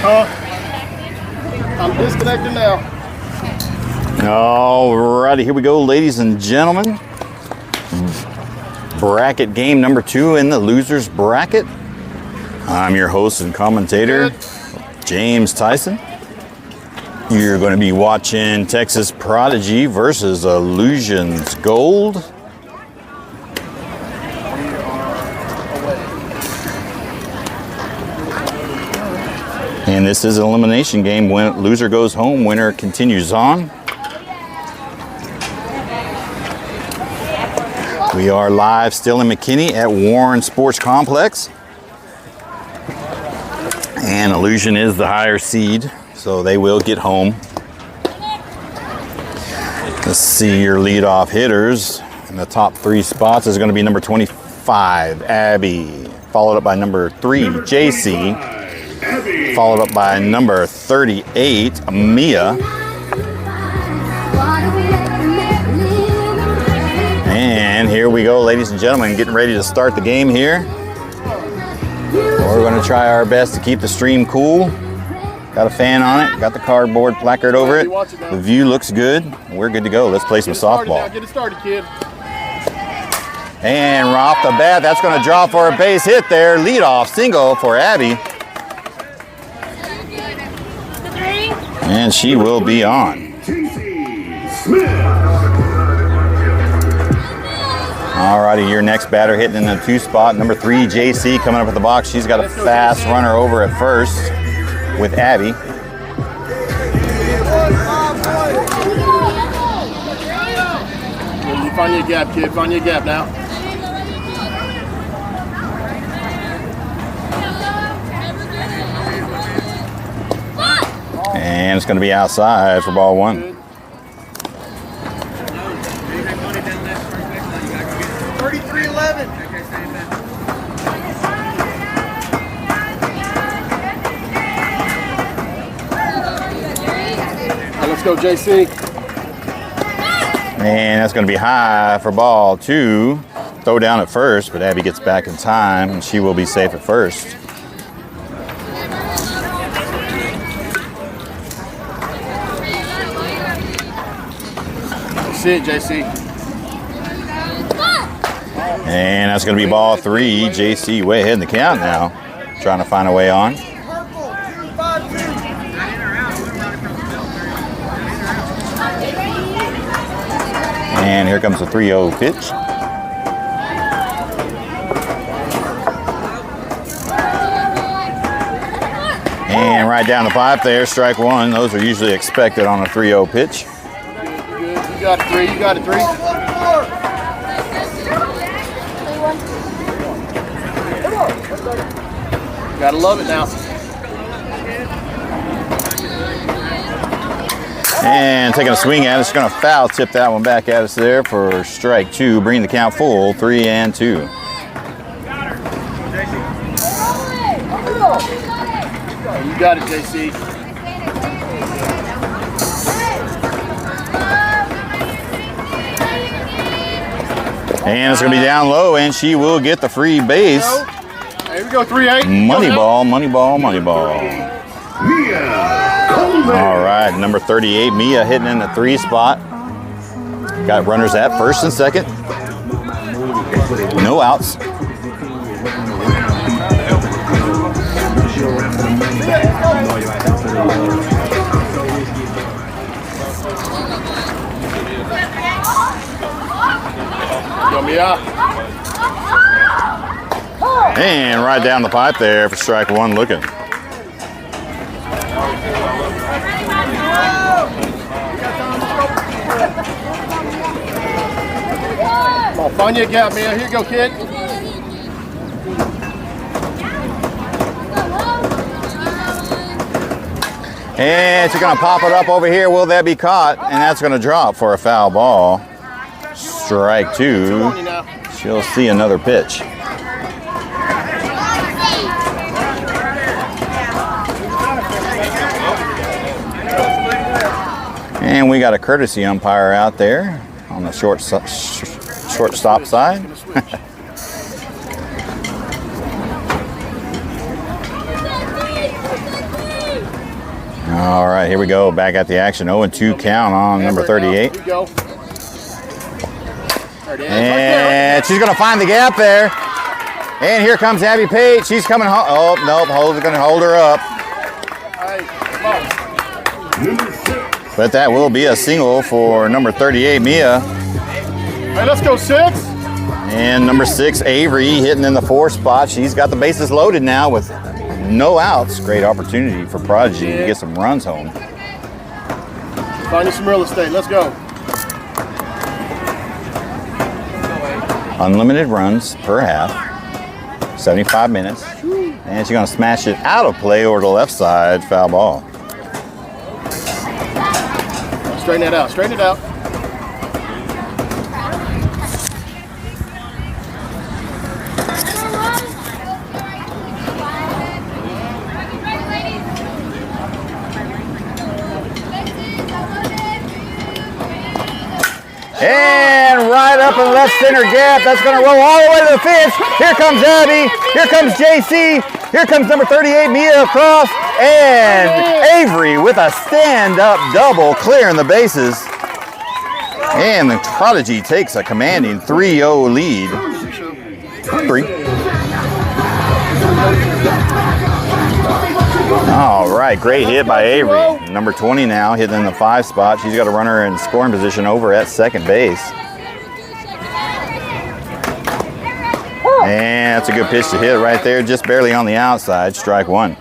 I'm disconnected now. Alrighty, here we go, ladies and gentlemen. Bracket game number 2 in the losers bracket. I'm your host and commentator, James Tyson. You're going to be watching Texas Prodigy versus Illusions Gold. And this is an elimination game. When loser goes home, winner continues on. We are live still in McKinney at Warren Sports Complex. And Illusion is the higher seed, so they will get home. Let's see your leadoff hitters. In the top 3 spots is going to be number 25, Abby, followed up by number 3, JC, followed up by number 38, Mia. And here we go, ladies and gentlemen, getting ready to start the game here. We're going to try our best to keep the stream cool. Got a fan on it, got the cardboard placard over it. The view looks good. We're good to go. Let's play some softball. Get it started, kid. And off the bat, that's going to draw for a base hit there. Leadoff single for Abby. And she will be on. Alrighty, your next batter hitting in the 2 spot. Number 3, JC, coming up at the box. She's got a fast runner over at first with Abby. You find your gap, kid. Find your gap now. And it's going to be outside for ball 1. 33-11. Let's go, JC. And that's going to be high for ball 2. Throw down at first, but Abby gets back in time, and she will be safe at first. That's it, JC. And that's going to be ball 3. JC way ahead in the count now, trying to find a way on. And here comes the 3-0 pitch. And right down the pipe there, strike 1. Those are usually expected on a 3-0 pitch. Good. You got a 3. You got a 3. Gotta love it now. And taking a swing at it, it's going to foul tip that one back at us there for strike 2. Bring the count full, 3-2. You got it, JC. And it's going to be down low, and she will get the free base. Here we go, 3-8. Money ball, money ball, money ball. All right, number 38, Mia hitting in the 3 spot. Got runners at first and second. No outs. Go, Mia. And right down the pipe there for strike 1 looking. Come on, find your gap, Mia. Here you go, kid. And she's going to pop it up over here. Will that be caught? And that's going to drop for a foul ball. Strike 2. She'll see another pitch. And we got a courtesy umpire out there on the shortstop side. All right, here we go. Back at the action. 0-2 count on number 38. Here we go. There it is. And she's going to find the gap there. And here comes Abby Pate. She's coming home. Oh, nope. Going to hold her up. Hey, come on. But that will be a single for number 38, Mia. Hey, let's go 6. And number 6, Avery, hitting in the 4 spot. She's got the bases loaded now with no outs. Great opportunity for Prodigy to get some runs home. Find you some real estate. Let's go. Unlimited runs per half. 75 minutes. And she's going to smash it out of play over the left side. Foul ball. Straighten that out. Straighten it out. And right up in left center gap. That's going to roll all the way to the fence. Here comes Abby. Here comes JC. Here comes number 38, Mia, across. And Avery with a stand-up double, clearing the bases. And the Prodigy takes a commanding 3-0 lead. 3. All right, great hit by Avery. Number 20 now, hitting in the 5 spot. She's got a runner in scoring position over at second base. And that's a good pitch to hit right there, just barely on the outside. Strike 1. You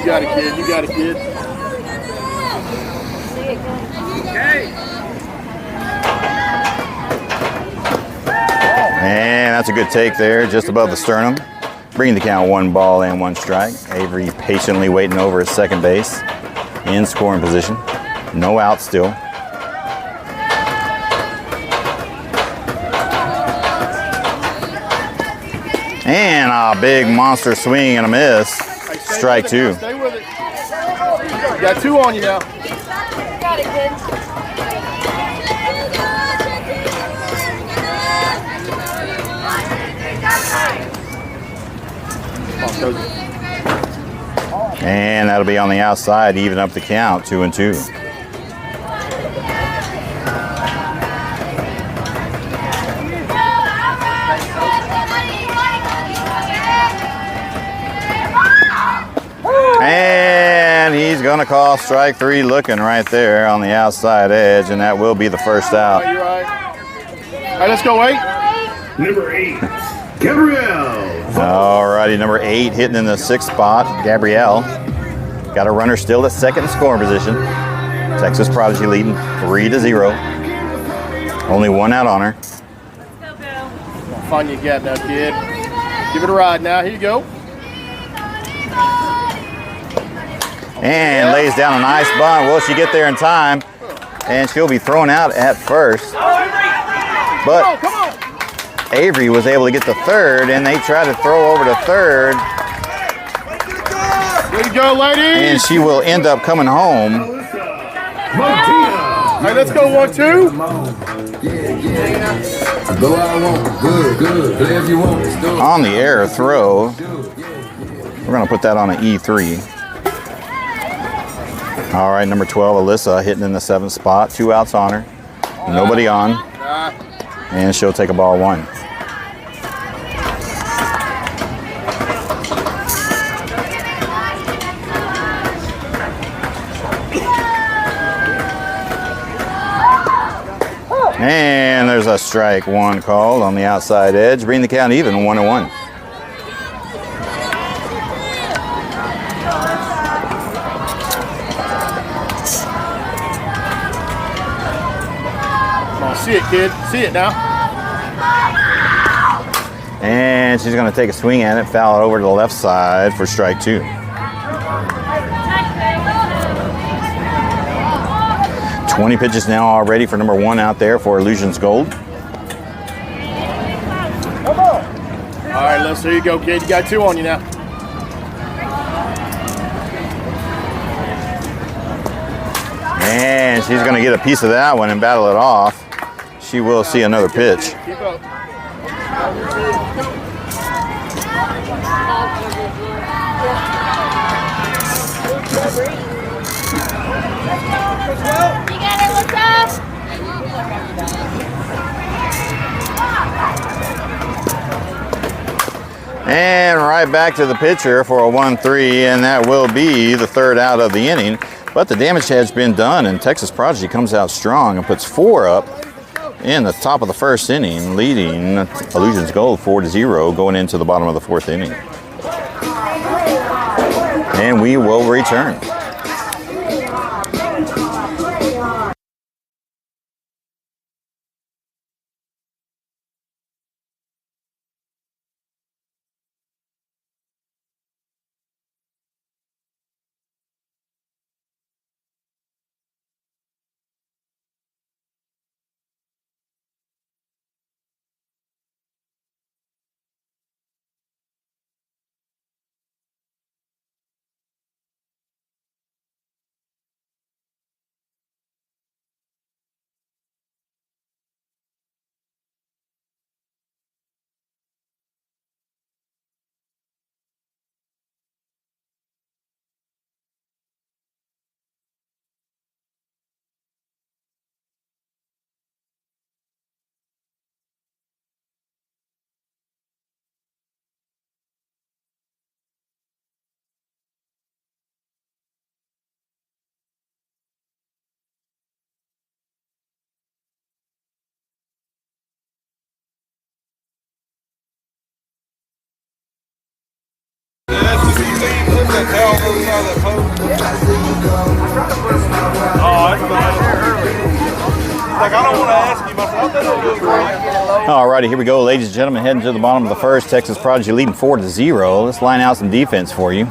got it, kid. You got it, kid. And that's a good take there, just above the sternum. Bringing the count 1 ball and 1 strike. Avery patiently waiting over at second base in scoring position. No out still. And a big monster swing and a miss. Strike 2. Stay with it. You got 2 on you now. Got it, kid. And that'll be on the outside, even up the count, 2-2. And he's going to call strike 3, looking right there on the outside edge, and that will be the first out. You're right. All right, let's go 8. Number 8, Gabrielle. All righty, number 8 hitting in the 6th spot, Gabrielle. Got a runner still at second in scoring position. Texas Prodigy leading 3-0. Only 1 out on her. Find you a gap now, kid. Give it a ride now. Here you go. And lays down a nice bunt. Will she get there in time? And she'll be thrown out at first. But Come on. Avery was able to get to third, and they tried to throw over to third. Way to go, ladies. And she will end up coming home. All right, let's go 1-2. Go I want, good, play if you want. On the error throw. We're going to put that on an E3. All right, number 12, Alyssa, hitting in the 7th spot. 2 outs on her. Nobody on. And she'll take a ball 1. And there's a strike 1 called on the outside edge. Bring the count even, 1-1. Come on, see it, kid. See it now. And she's going to take a swing at it, foul it over to the left side for strike 2. 20 pitches now already for number 1 out there for Illusions Gold. All right, let's. Here you go, kid. You got 2 on you now. And she's going to get a piece of that one and battle it off. She will see another pitch. Keep up. got it, let's go. And right back to the pitcher for a 1-3, and that will be the third out of the inning. But the damage has been done, and Texas Prodigy comes out strong and puts 4 up in the top of the first inning, leading Illusions Gold 4-0 going into the bottom of the 4th inning. And we will return. Alrighty, here we go, ladies and gentlemen, heading to the bottom of the first. Texas Prodigy leading 4-0. Let's line out some defense for you.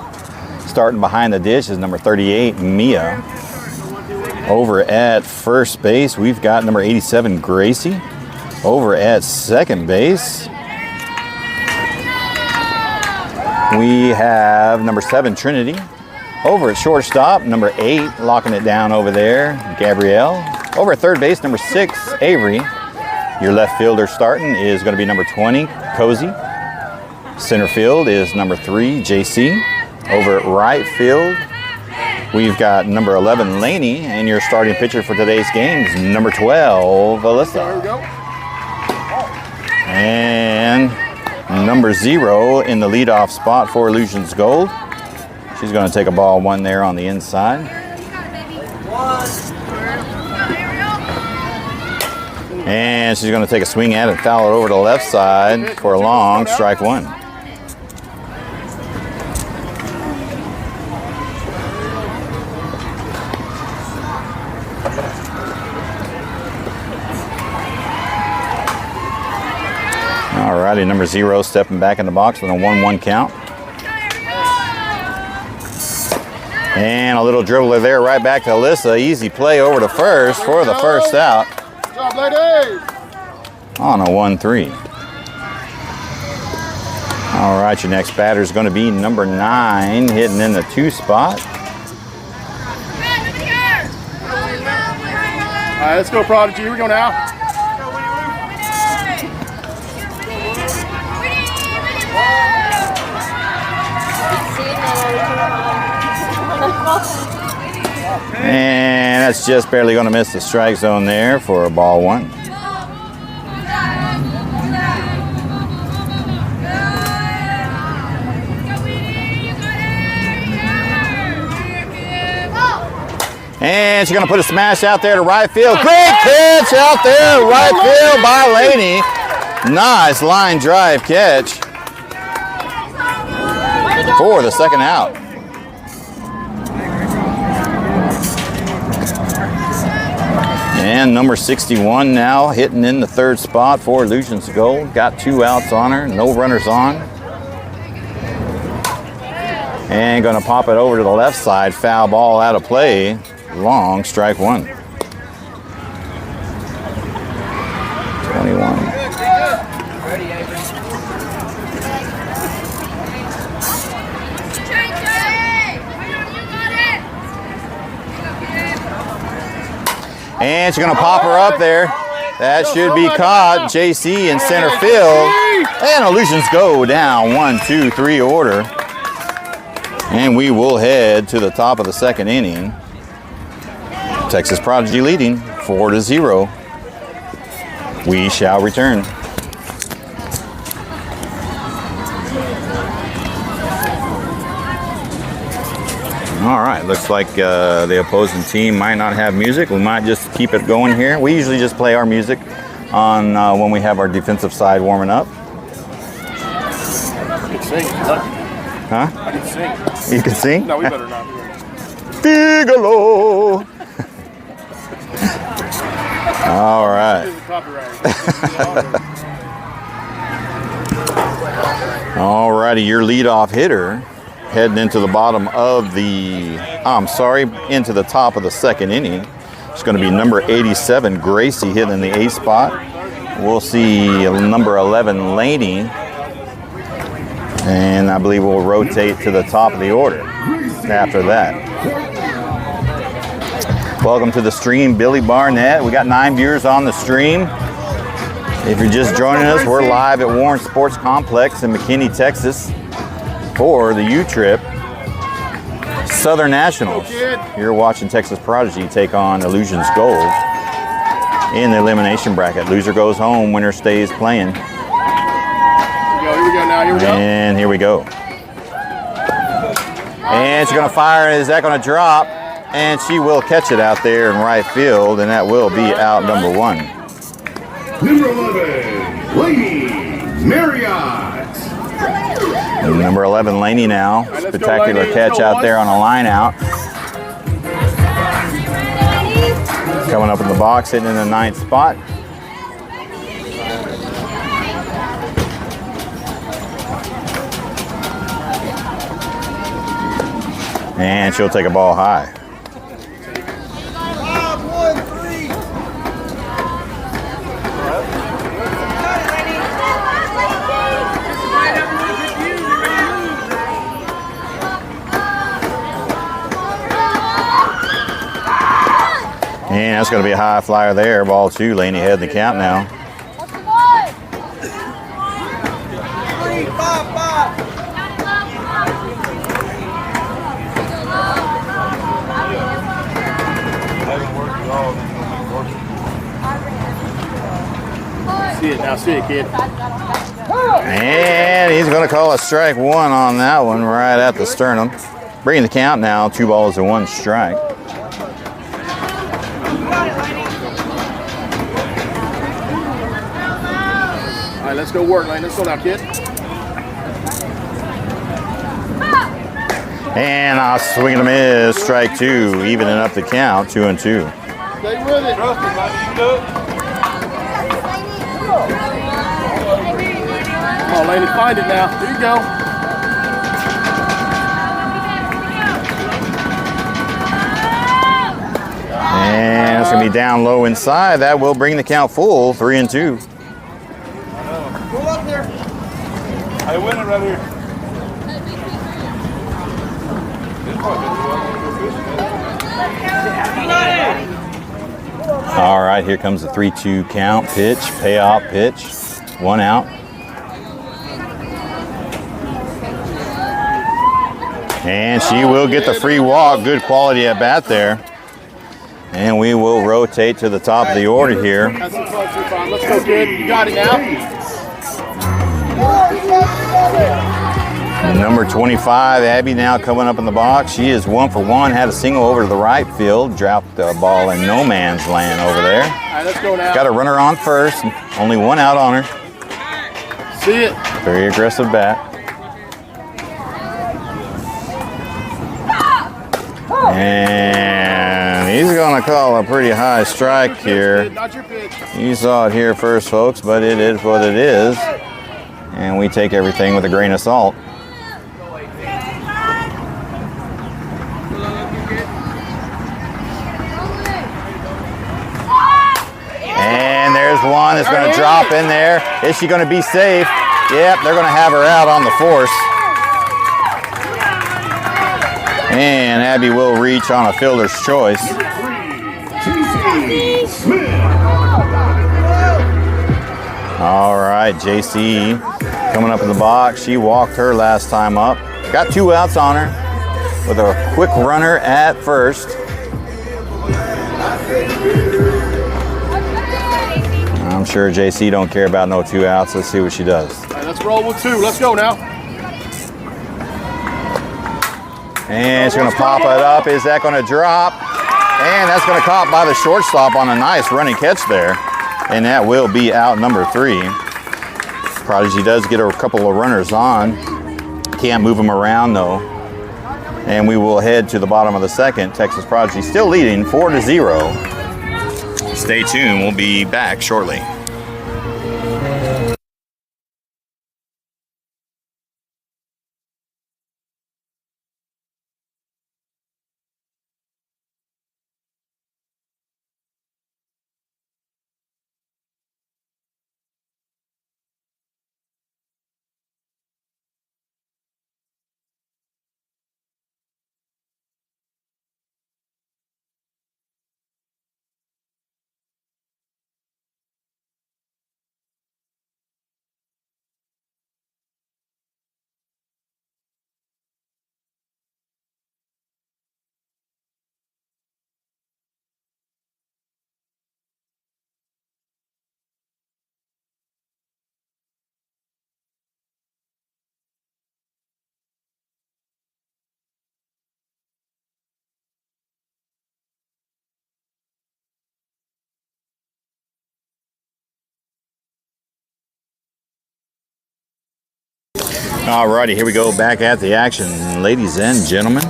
Starting behind the dish is number 38, Mia. Over at first base, we've got number 87, Gracie. Over at second base, we have number 7, Trinity. Over at shortstop, number 8, locking it down over there, Gabrielle. Over at third base, number 6, Avery. Your left fielder starting is going to be number 20, Cozy. Center field is number 3, JC. Over at right field, we've got number 11, Laney. And your starting pitcher for today's game is number 12, Alyssa. And number 0 in the leadoff spot for Illusions Gold. She's going to take a ball 1 there on the inside. And she's going to take a swing at it, foul it over to the left side for a long, strike 1. Alrighty, number 0 stepping back in the box with a 1-1 count. And a little dribbler there, right back to Alyssa. Easy play over to first for the first out. Good job, ladies. On a 1-3. All right, your next batter is going to be number 9, hitting in the 2 spot. All right, let's go, Prodigy. Here we go now. And that's just barely going to miss the strike zone there for a ball 1. And she's going to put a smash out there to right field. Great catch out there, right field by Laney. Nice line drive catch for the second out. And number 61 now hitting in the 3rd spot for Illusions Gold. Got 2 outs on her, no runners on. And going to pop it over to the left side, foul ball out of play. Long, strike 1. 21. And she's going to pop her up there. That should be caught. JC in center field. And Illusions go down 1, 2, 3 order. And we will head to the top of the second inning. Texas Prodigy leading 4-0. We shall return. All right, looks like the opposing team might not have music. We might just keep it going here. We usually just play our music on when we have our defensive side warming up. I can sing. Huh? I can sing. You can sing? No, we better not. Figaro. All right. All righty, your leadoff hitter heading into the bottom of the, into the top of the second inning. It's going to be number 87, Gracie, hitting in the A spot. We'll see number 11, Laney. And I believe we'll rotate to the top of the order after that. Welcome to the stream, Billy Barnett. We got 9 viewers on the stream. If you're just joining us, we're live at Warren Sports Complex in McKinney, Texas for the U-Trip Southern Nationals. You're watching Texas Prodigy take on Illusions Gold in the elimination bracket. Loser goes home, winner stays playing. Here we go now, here we go. And here we go. And she's gonna fire, is that gonna drop? And she will catch it out there in right field, and that will be out number 1. Number 11, Lady Marriott. Number 11, Laney now. Spectacular catch out there on a line out. Coming up in the box, hitting in the 9th spot. And she'll take a ball high. And that's going to be a high flyer there. Ball 2. Laney ahead in the count now. See it now, see it, kid. And he's going to call a strike 1 on that one right at the sternum. Bringing the count now, 2 balls and 1 strike. All right, let's go work, Lane. Let's go now, kid. And a swing and a miss, strike 2, evening up the count, 2-2. Stay with it. Come on, Laney, find it now. Here you go. And it's going to be down low inside. That will bring the count full, 3-2. Go up there. I win it right here. All right, here comes the 3-2 count, pitch, payoff pitch, 1 out. And she will get the free walk, good quality at bat there. And we will rotate to the top of the order here. Let's go, kid. You got it now. Number 25, Abby now coming up in the box. She is 1 for 1, had a single over to the right field, dropped the ball in no man's land over there. All right, let's go now. Got a runner on first, only 1 out on her. See it. Very aggressive bat. And he's going to call a pretty high strike here. Not your pitch. You saw it here first, folks, but it is what it is. And we take everything with a grain of salt. And there's one that's going to drop in there. Is she going to be safe? Yep, they're going to have her out on the force. And Abby will reach on a fielder's choice. All right, JC coming up in the box. She walked her last time up. Got 2 outs on her. with a quick runner at first. I'm sure JC don't care about no 2 outs. Let's see what she does. All right, let's roll with 2. Let's go now. And she's going to pop it up. Is that going to drop? And that's going to caught by the shortstop on a nice running catch there. And that will be out number 3. Prodigy does get a couple of runners on. Can't move them around though. And we will head to the bottom of the second. Texas Prodigy still leading 4-0. Stay tuned, we'll be back shortly. Alrighty, here we go back at the action. Ladies and gentlemen,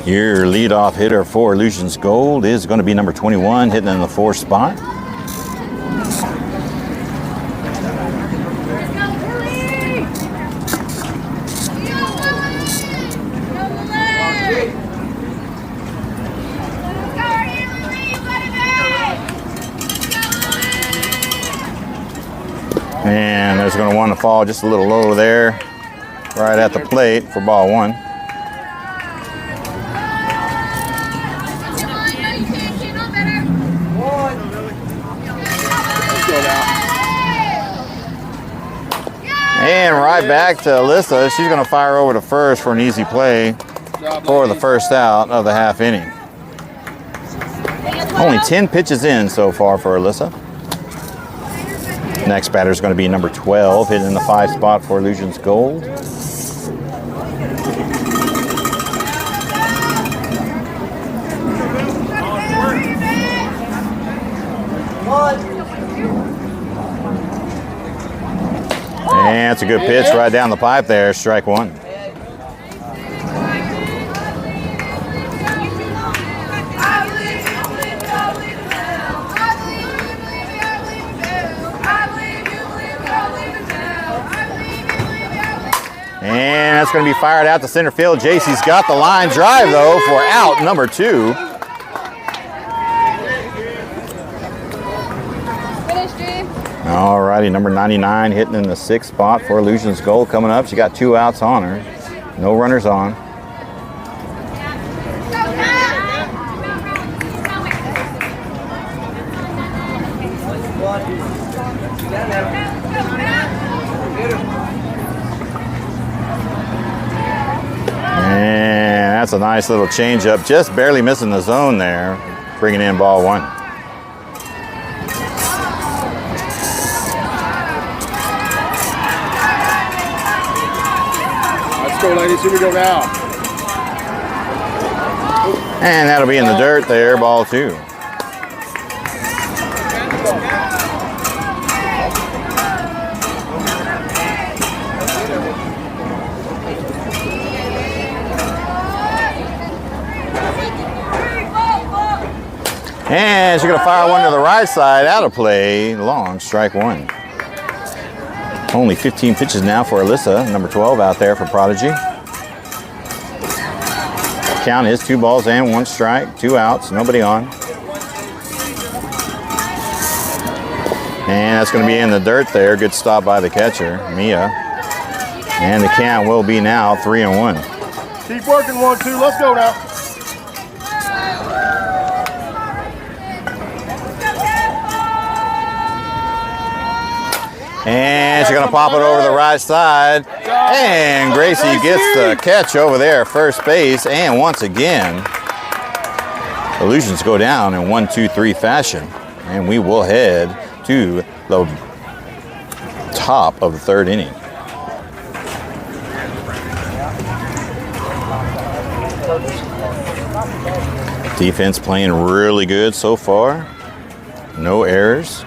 your leadoff hitter for Illusions Gold is going to be number 21, hitting in the 4th spot. And there's going to want to fall just a little low there, right at the plate for ball 1. And right back to Alyssa. She's going to fire over to first for an easy play for the first out of the half inning. Only 10 pitches in so far for Alyssa. Next batter is going to be number 12, hitting in the 5 spot for Illusions Gold. And it's a good pitch right down the pipe there, strike 1. And that's going to be fired out to center field. JC's got the line drive, though, for out number 2. All righty, number 99 hitting in the 6th spot for Illusions Gold coming up. She got 2 outs on her. No runners on. And that's a nice little changeup, just barely missing the zone there, bringing in ball 1. Let's go, ladies. Here we go now. And that'll be in the dirt there, ball 2. And she's going to fire one to the right side, out of play, long, strike 1. Only 15 pitches now for Alyssa, number 12 out there for Prodigy. Count is 2 balls and 1 strike, 2 outs, nobody on. And that's going to be in the dirt there. Good stop by the catcher, Mia. And the count will be now 3-1. Keep working, 1-2. Let's go now. And she's going to pop it over the right side. And Gracie gets the catch over there, first base. And once again, Illusions go down in 1-2-3 fashion. And we will head to the top of the third inning. Defense playing really good so far. No errors.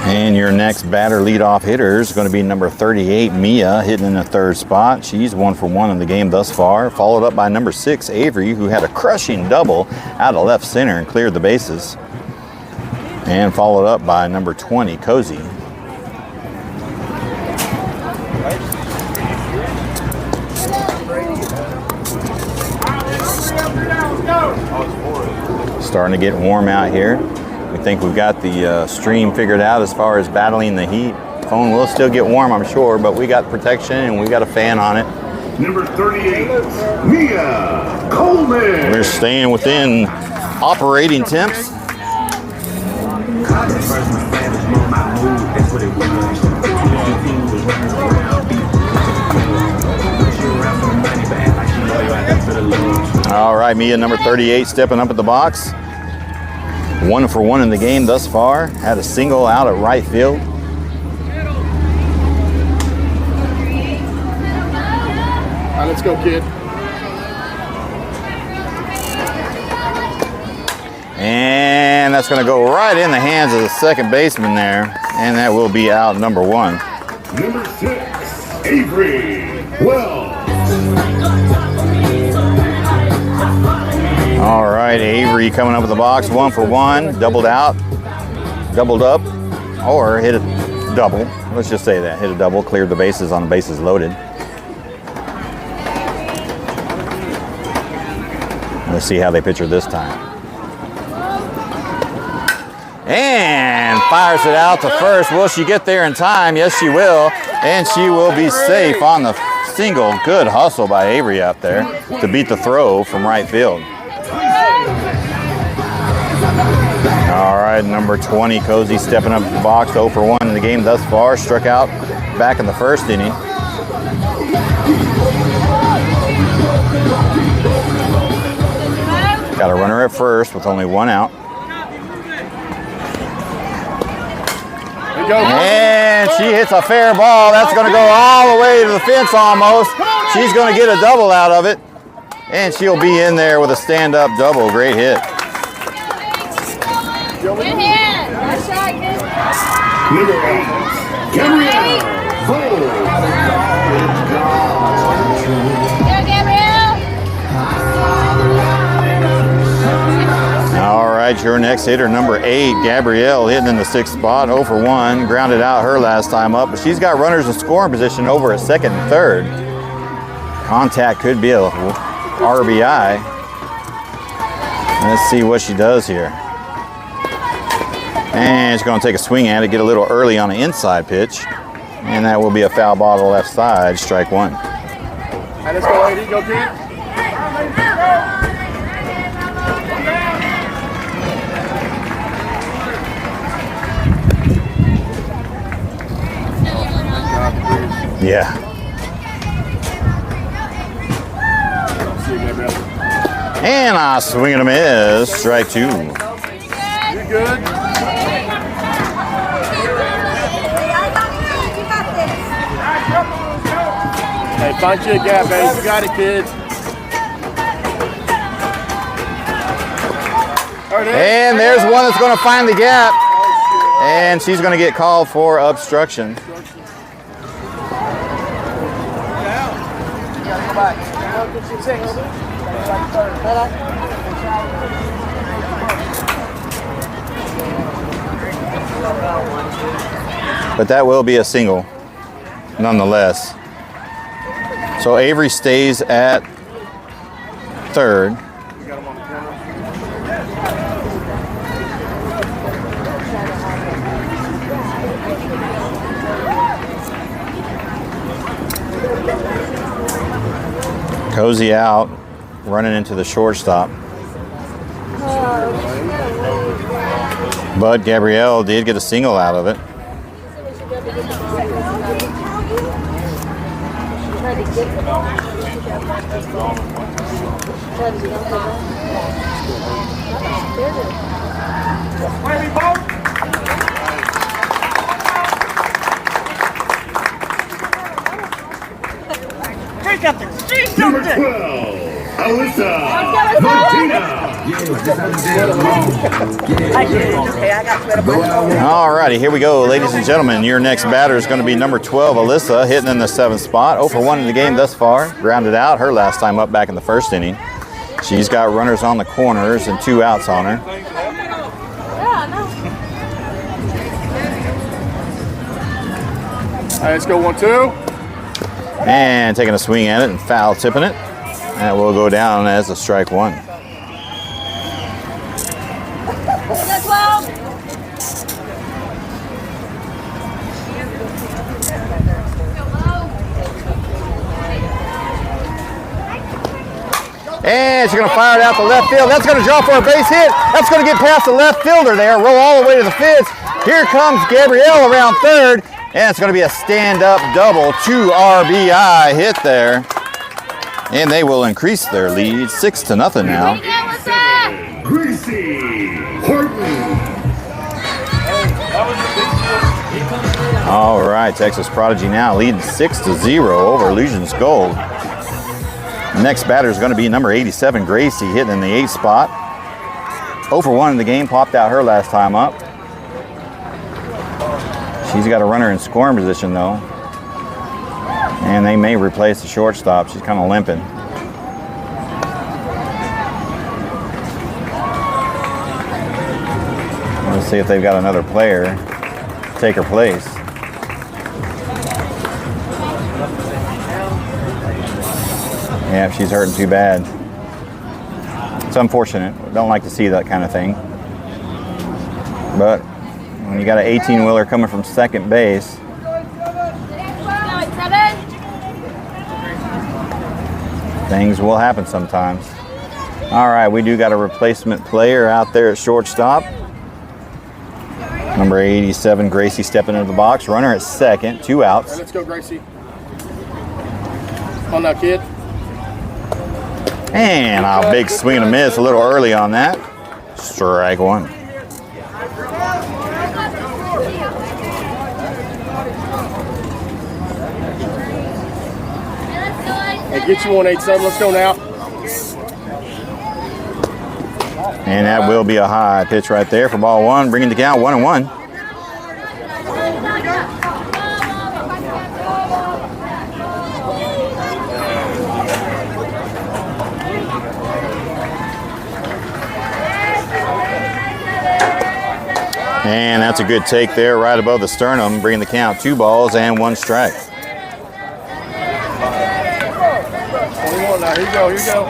And your next batter leadoff hitter is going to be number 38, Mia, hitting in the third spot. She's 1 for 1 in the game thus far. Followed up by number 6, Avery, who had a crushing double out of left center and cleared the bases. And followed up by number 20, Cozy. Starting to get warm out here. We think we've got the stream figured out as far as battling the heat. Phone will still get warm, I'm sure, but we got protection and we got a fan on it. Number 38, Mia Coleman. We're staying within operating temps. All right, Mia, number 38, stepping up at the box. 1 for 1 in the game thus far. Had a single out at right field. All right, let's go, kid. And that's going to go right in the hands of the second baseman there. And that will be out number 1. Number 6, Avery Wells. All right, Avery coming up with the box, 1 for 1, doubled out, doubled up, or hit a double. Let's just say that, hit a double, cleared the bases on the bases loaded. Let's see how they pitch her this time. And fires it out to first. Will she get there in time? Yes, she will. And she will be safe on the single. Good hustle by Avery out there to beat the throw from right field. All right, number 20, Cozy, stepping up the box, 0 for 1 in the game thus far. Struck out back in the first inning. Got a runner at first with only 1 out. And she hits a fair ball. That's going to go all the way to the fence almost. She's going to get a double out of it. And she'll be in there with a stand-up double. Great hit. Good hand. Nice shot, kid. Number 8, Gabrielle Cole. Go, Gabrielle. All right, your next hitter, number 8, Gabrielle, hitting in the 6th spot, 0 for 1. Grounded out her last time up, but she's got runners in scoring position over at second and third. Contact could be a RBI. Let's see what she does here. And she's going to take a swing at it, get a little early on the inside pitch. And that will be a foul ball to the left side, strike 1. All right, let's go, lady. Go, kid. Yeah. See you, Gabrielle. And I swing and a miss, strike 2. You good? Hey, punch you a gap, baby. You got it, kid. And there's one that's going to find the gap. And she's going to get called for obstruction. But that will be a single, nonetheless. So Avery stays at third. Cozy out, running into the shortstop. But Gabrielle did get a single out of it. Number 12, Alyssa Martina. Alrighty, here we go, ladies and gentlemen. Your next batter is going to be number 12, Alyssa, hitting in the 7th spot. 0 for 1 in the game thus far. Grounded out her last time up back in the 1st inning. She's got runners on the corners and 2 outs on her. All right, let's go 1-2. And taking a swing at it and foul tipping it. That will go down as a strike 1. And she's going to fire it out to left field. That's going to draw for a base hit. That's going to get past the left fielder there. Roll all the way to the fence. Here comes Gabrielle around third. And it's going to be a stand-up double. 2 RBI hit there. And they will increase their lead 6-0 now. Gracie Horton. All right, Texas Prodigy now leading 6-0 over Illusions Gold. Next batter is going to be number 87, Gracie, hitting in the 8th spot. 0 for 1 in the game, popped out her last time up. She's got a runner in scoring position though. And they may replace the shortstop. She's kind of limping. Let's see if they've got another player to take her place. Yeah, she's hurting too bad. It's unfortunate. Don't like to see that kind of thing. But when you got an 18-wheeler coming from second base, things will happen sometimes. All right, we do got a replacement player out there at shortstop. Number 87, Gracie, stepping into the box. Runner at second, 2 outs. All right, let's go, Gracie. On now, kid. And a big swing and a miss, a little early on that. Strike 1. Hey, get you 187. Let's go now. And that will be a high pitch right there for ball 1, bringing the count 1-1. And that's a good take there, right above the sternum, bringing the count 2 balls and 1 strike. 21 now. Here you go. Here you go.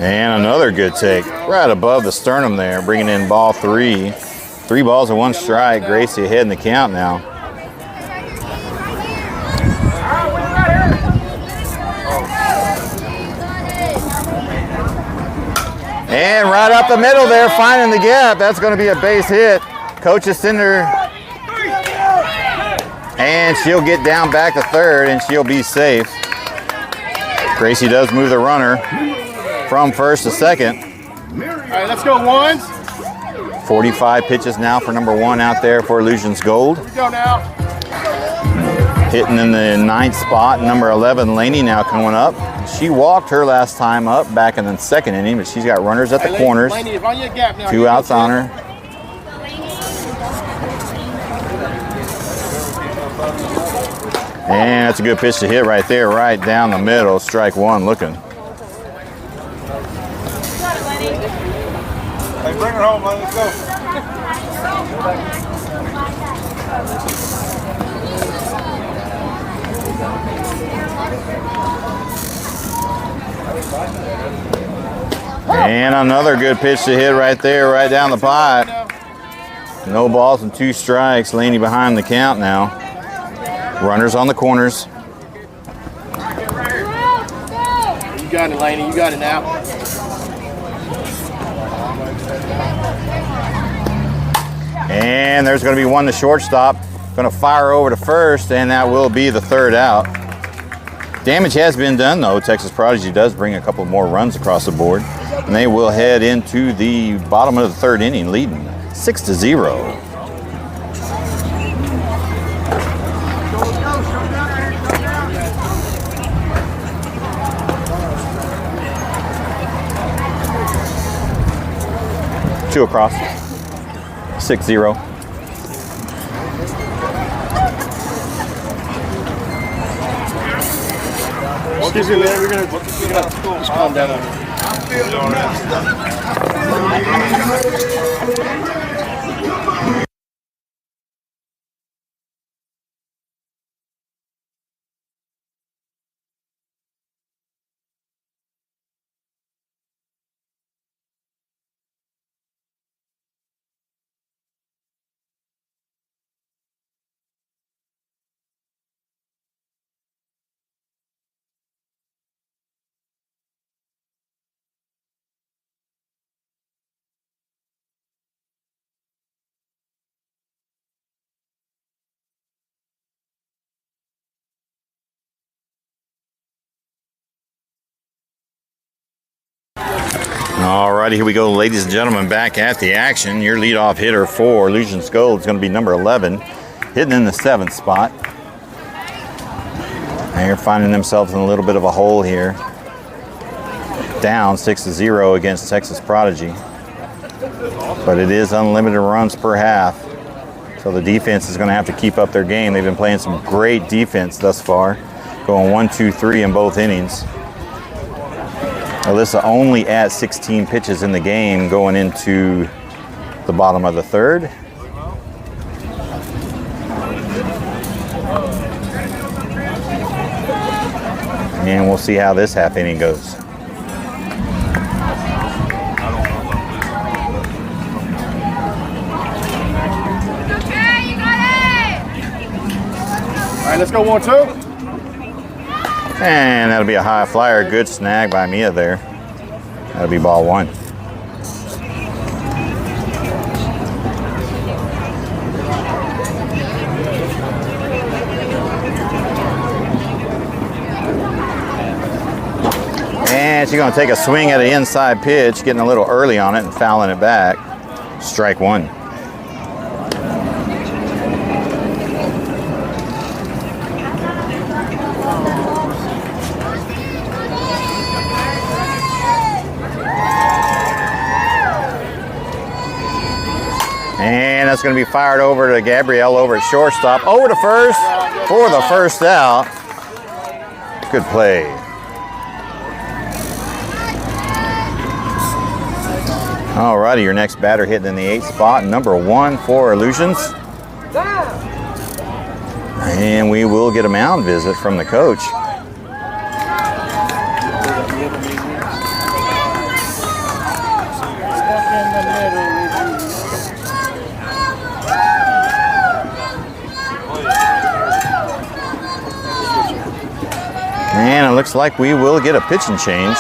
And another good take, right above the sternum there, bringing in ball 3. 3 balls and 1 strike. Gracie ahead in the count now. And right up the middle there, finding the gap. That's going to be a base hit. Coaches send her. And she'll get down back to third, and she'll be safe. Gracie does move the runner from first to second. All right, let's go ones. 45 pitches now for number 1 out there for Illusions Gold. Here we go now. Hitting in the 9th spot, number 11, Laney, now coming up. She walked her last time up back in the 2nd inning, but she's got runners at the corners. 2 outs on her. And that's a good pitch to hit right there, right down the middle. Strike 1 looking. Hey, bring her home, man. Let's go. And another good pitch to hit right there, right down the pipe. No balls and 2 strikes. Laney behind the count now. Runners on the corners. got it, Laney. You got it now. And there's going to be one to shortstop. Going to fire over to first, and that will be the third out. Damage has been done, though. Texas Prodigy does bring a couple more runs across the board. And they will head into the bottom of the third inning, leading 6-0. Two across. 6-0. Excuse me, man. We're gonna just calm down. Alrighty, here we go, ladies and gentlemen, back at the action. Your leadoff hitter for Illusion's Gold is going to be number 11, hitting in the 7th spot. They're finding themselves in a little bit of a hole here. Down 6-0 against Texas Prodigy. But it is unlimited runs per half. So the defense is going to have to keep up their game. They've been playing some great defense thus far, going 1-2-3 in both innings. Alyssa only at 16 pitches in the game going into the bottom of the third. And we'll see how this half inning goes. Okay, you got it. All right, let's go 1-2. And that'll be a high flyer. Good snag by Mia there. That'll be ball 1. And she's going to take a swing at an inside pitch, getting a little early on it and fouling it back. Strike 1. And that's going to be fired over to Gabrielle over at shortstop. Over to first for the first out. Good play. Alrighty, your next batter hitting in the 8th spot, number 1 for Illusions. And we will get a mound visit from the coach. And it looks like we will get a pitching change.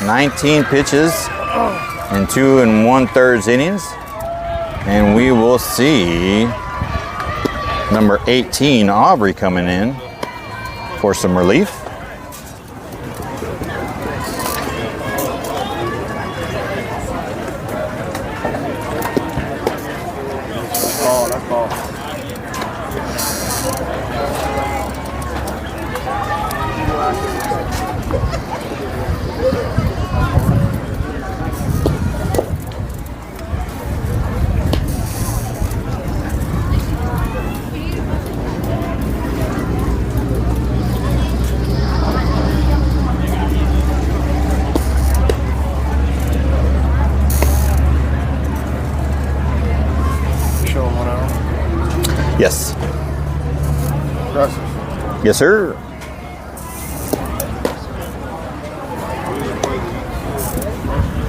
19 pitches in 2 1/3 innings. And we will see number 18, Aubrey, coming in for some relief. Yes. Gracias. Yes, sir.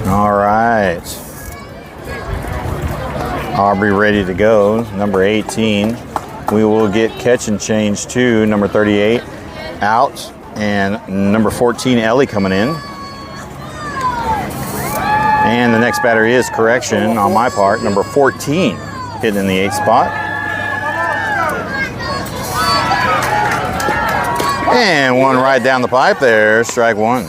All right. Aubrey ready to go, number 18. We will get catch and change to number 38, out. And number 14, Ellie, coming in. And the next batter is, correction on my part, number 14, hitting in the 8th spot. And one right down the pipe there, strike one.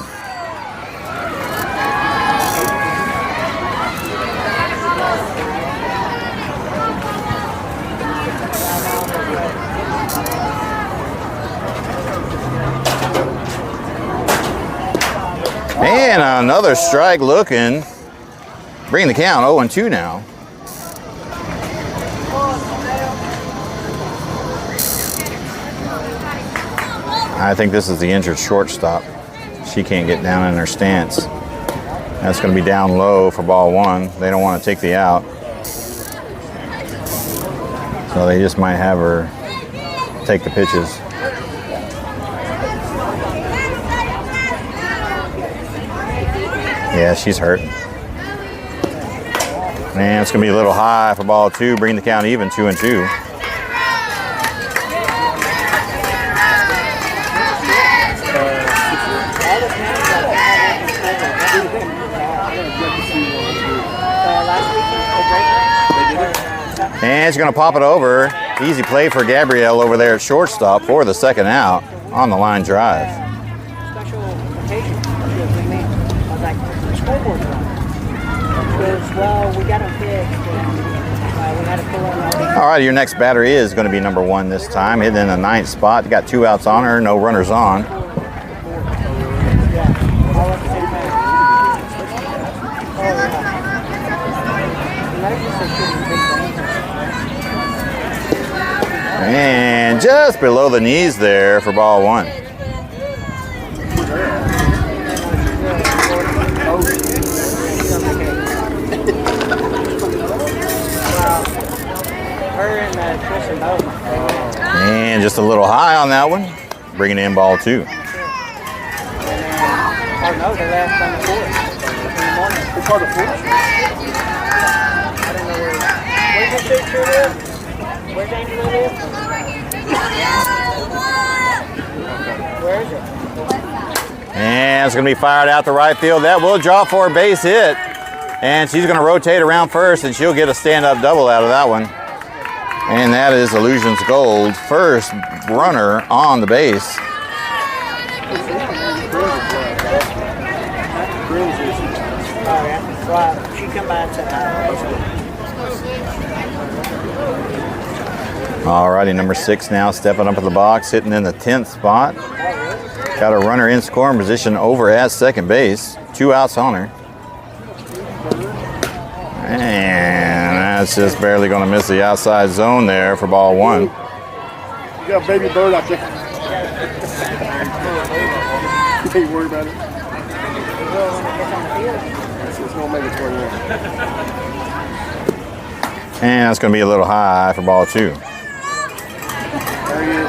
And another strike looking. Bring the count 0-2 now. I think this is the injured shortstop. She can't get down in her stance. That's going to be down low for ball one. They don't want to take the out. So they just might have her take the pitches. Yeah, she's hurt. And it's going to be a little high for ball two. Bring the count even, 2-2. And she's going to pop it over. Easy play for Gabrielle over there at shortstop for the second out on the line drive. All right, your next batter is going to be number 1 this time, hitting in the 9th spot. Got 2 outs on her, no runners on. And just below the knees there for ball 1. And just a little high on that one, bringing in ball 2. And it's going to be fired out to right field. That will draw for a base hit. And she's going to rotate around first, and she'll get a stand-up double out of that one. And that is Illusions Gold. First runner on the base. Alrighty, number 6 now stepping up in the box, hitting in the 10th spot. Got a runner in scoring position over at second base. 2 outs on her. And that's just barely going to miss the outside zone there for ball 1. You got a baby bird out there. You ain't worried about it. It's going to make it 21. And that's going to be a little high for ball 2. There he is.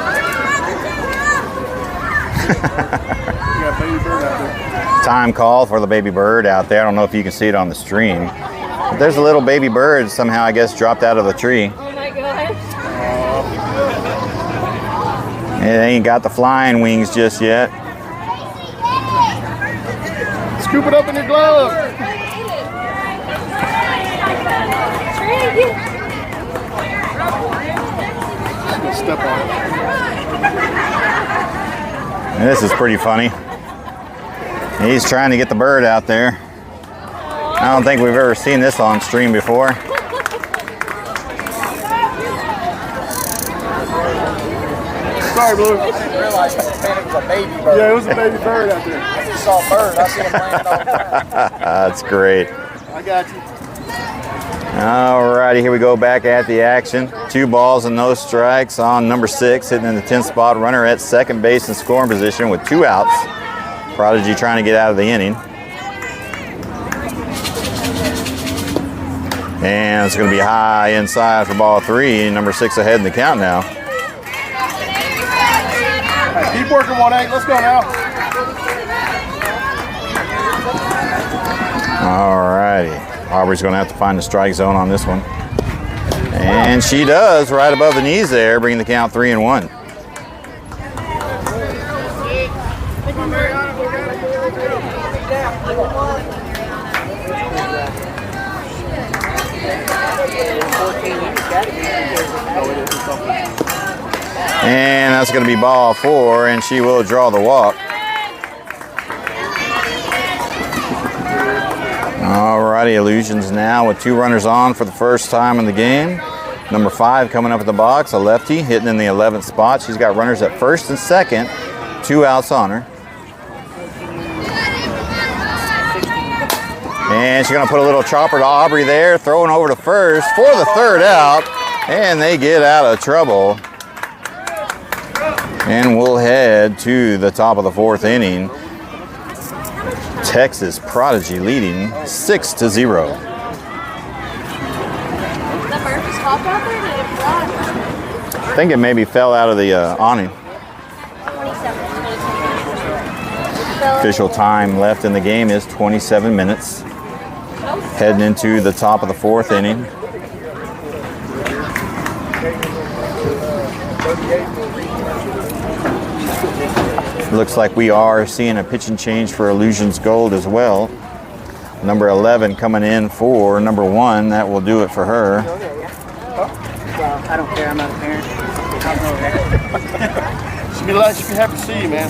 You got a baby bird out there. Time call for the baby bird out there. I don't know if you can see it on the stream. But there's a little baby bird somehow, I guess, dropped out of the tree. Oh my gosh. It ain't got the flying wings just yet. Scoop it up in your glove. Step on it. And this is pretty funny. He's trying to get the bird out there. I don't think we've ever seen this on stream before. Sorry, Blue. I didn't realize it was a baby bird. Yeah, it was a baby bird out there. I just saw a bird. I see him landing all the time. That's great. I got you. Alrighty, here we go back at the action. 2 balls and no strikes on number 6, hitting in the 10th spot. Runner at second base in scoring position with 2 outs. Prodigy trying to get out of the inning. And it's going to be high inside for ball 3. Number 6 ahead in the count now. Hey, keep working 1-8. Let's go now. Alrighty. Aubrey's going to have to find the strike zone on this one. And she does, right above the knees there, bringing the count 3-1. And that's going to be ball 4, and she will draw the walk. Alrighty, Illusions now with 2 runners on for the first time in the game. Number 5 coming up at the box, a lefty hitting in the 11th spot. She's got runners at first and second, 2 outs on her. And she's going to put a little chopper to Aubrey there, throwing over to first for the 3rd out, and they get out of trouble. And we'll head to the top of the 4th inning. Texas Prodigy leading 6-0. I think it maybe fell out of the awning. Official time left in the game is 27 minutes. Heading into the top of the 4th inning. Looks like we are seeing a pitching change for Illusions Gold as well. Number 11 coming in for number 1. That will do it for her. Well, I don't care. I'm not a parent. She'll be happy to see you, man.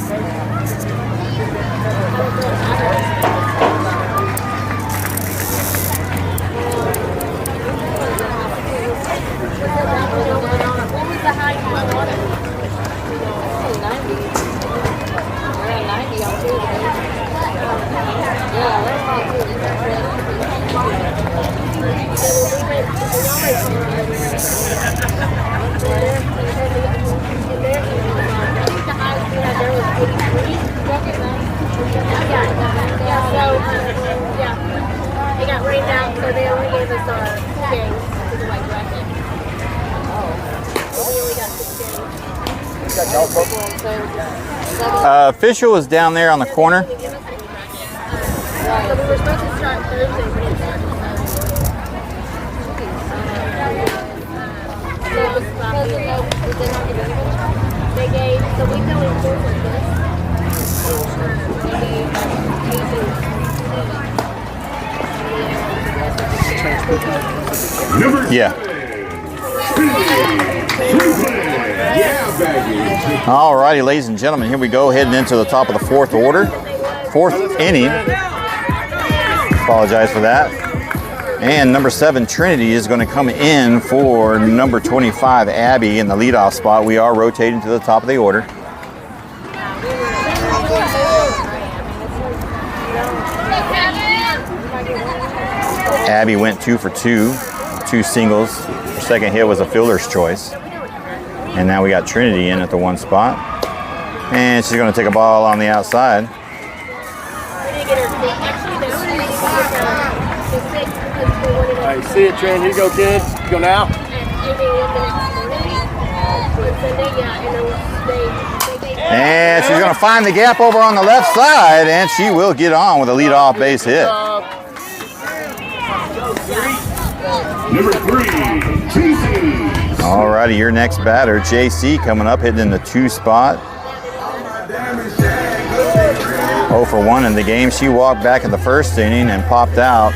It got rained out, so they only gave us 2 games to the white bracket. We only got 6 games. Official is down there on the corner. So we were supposed to start Thursday, but it started They gave, so we fell in 4 with this. Yeah. Alrighty, ladies and gentlemen, here we go, heading into the top of the 4th order. 4th inning. Apologize for that. And number 7, Trinity, is going to come in for number 25, Abby, in the leadoff spot. We are rotating to the top of the order. Abby went 2 for 2, 2 singles. Her second hit was a fielder's choice. And now we got Trinity in at the 1 spot. And she's going to take a ball on the outside. All right, see it, Trent. Here you go, kids. You go now. And she's going to find the gap over on the left side, and she will get on with a leadoff base hit. Number 3, JC. Alrighty, your next batter, JC, coming up, hitting in the 2 spot. 0 for 1 in the game. She walked back in the 1st inning and popped out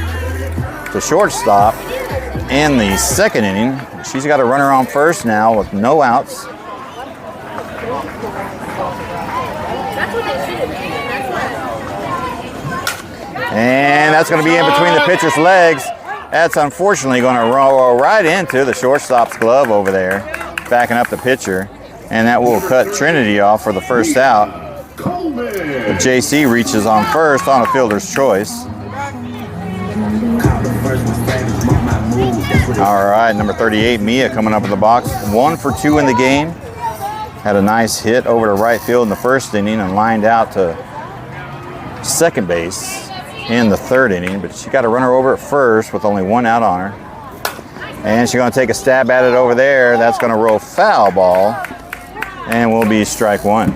to shortstop in the 2nd inning. She's got a runner on first now with no outs. And that's going to be in between the pitcher's legs. That's unfortunately going to roll right into the shortstop's glove over there, backing up the pitcher. And that will cut Trinity off for the 1st out. But JC reaches on first on a fielder's choice. All right, number 38, Mia, coming up in the box. 1 for 2 in the game. Had a nice hit over to right field in the 1st inning and lined out to second base in the 3rd inning, but she got a runner over at first with only 1 out on her. And she's going to take a stab at it over there. That's going to roll foul ball and will be strike 1.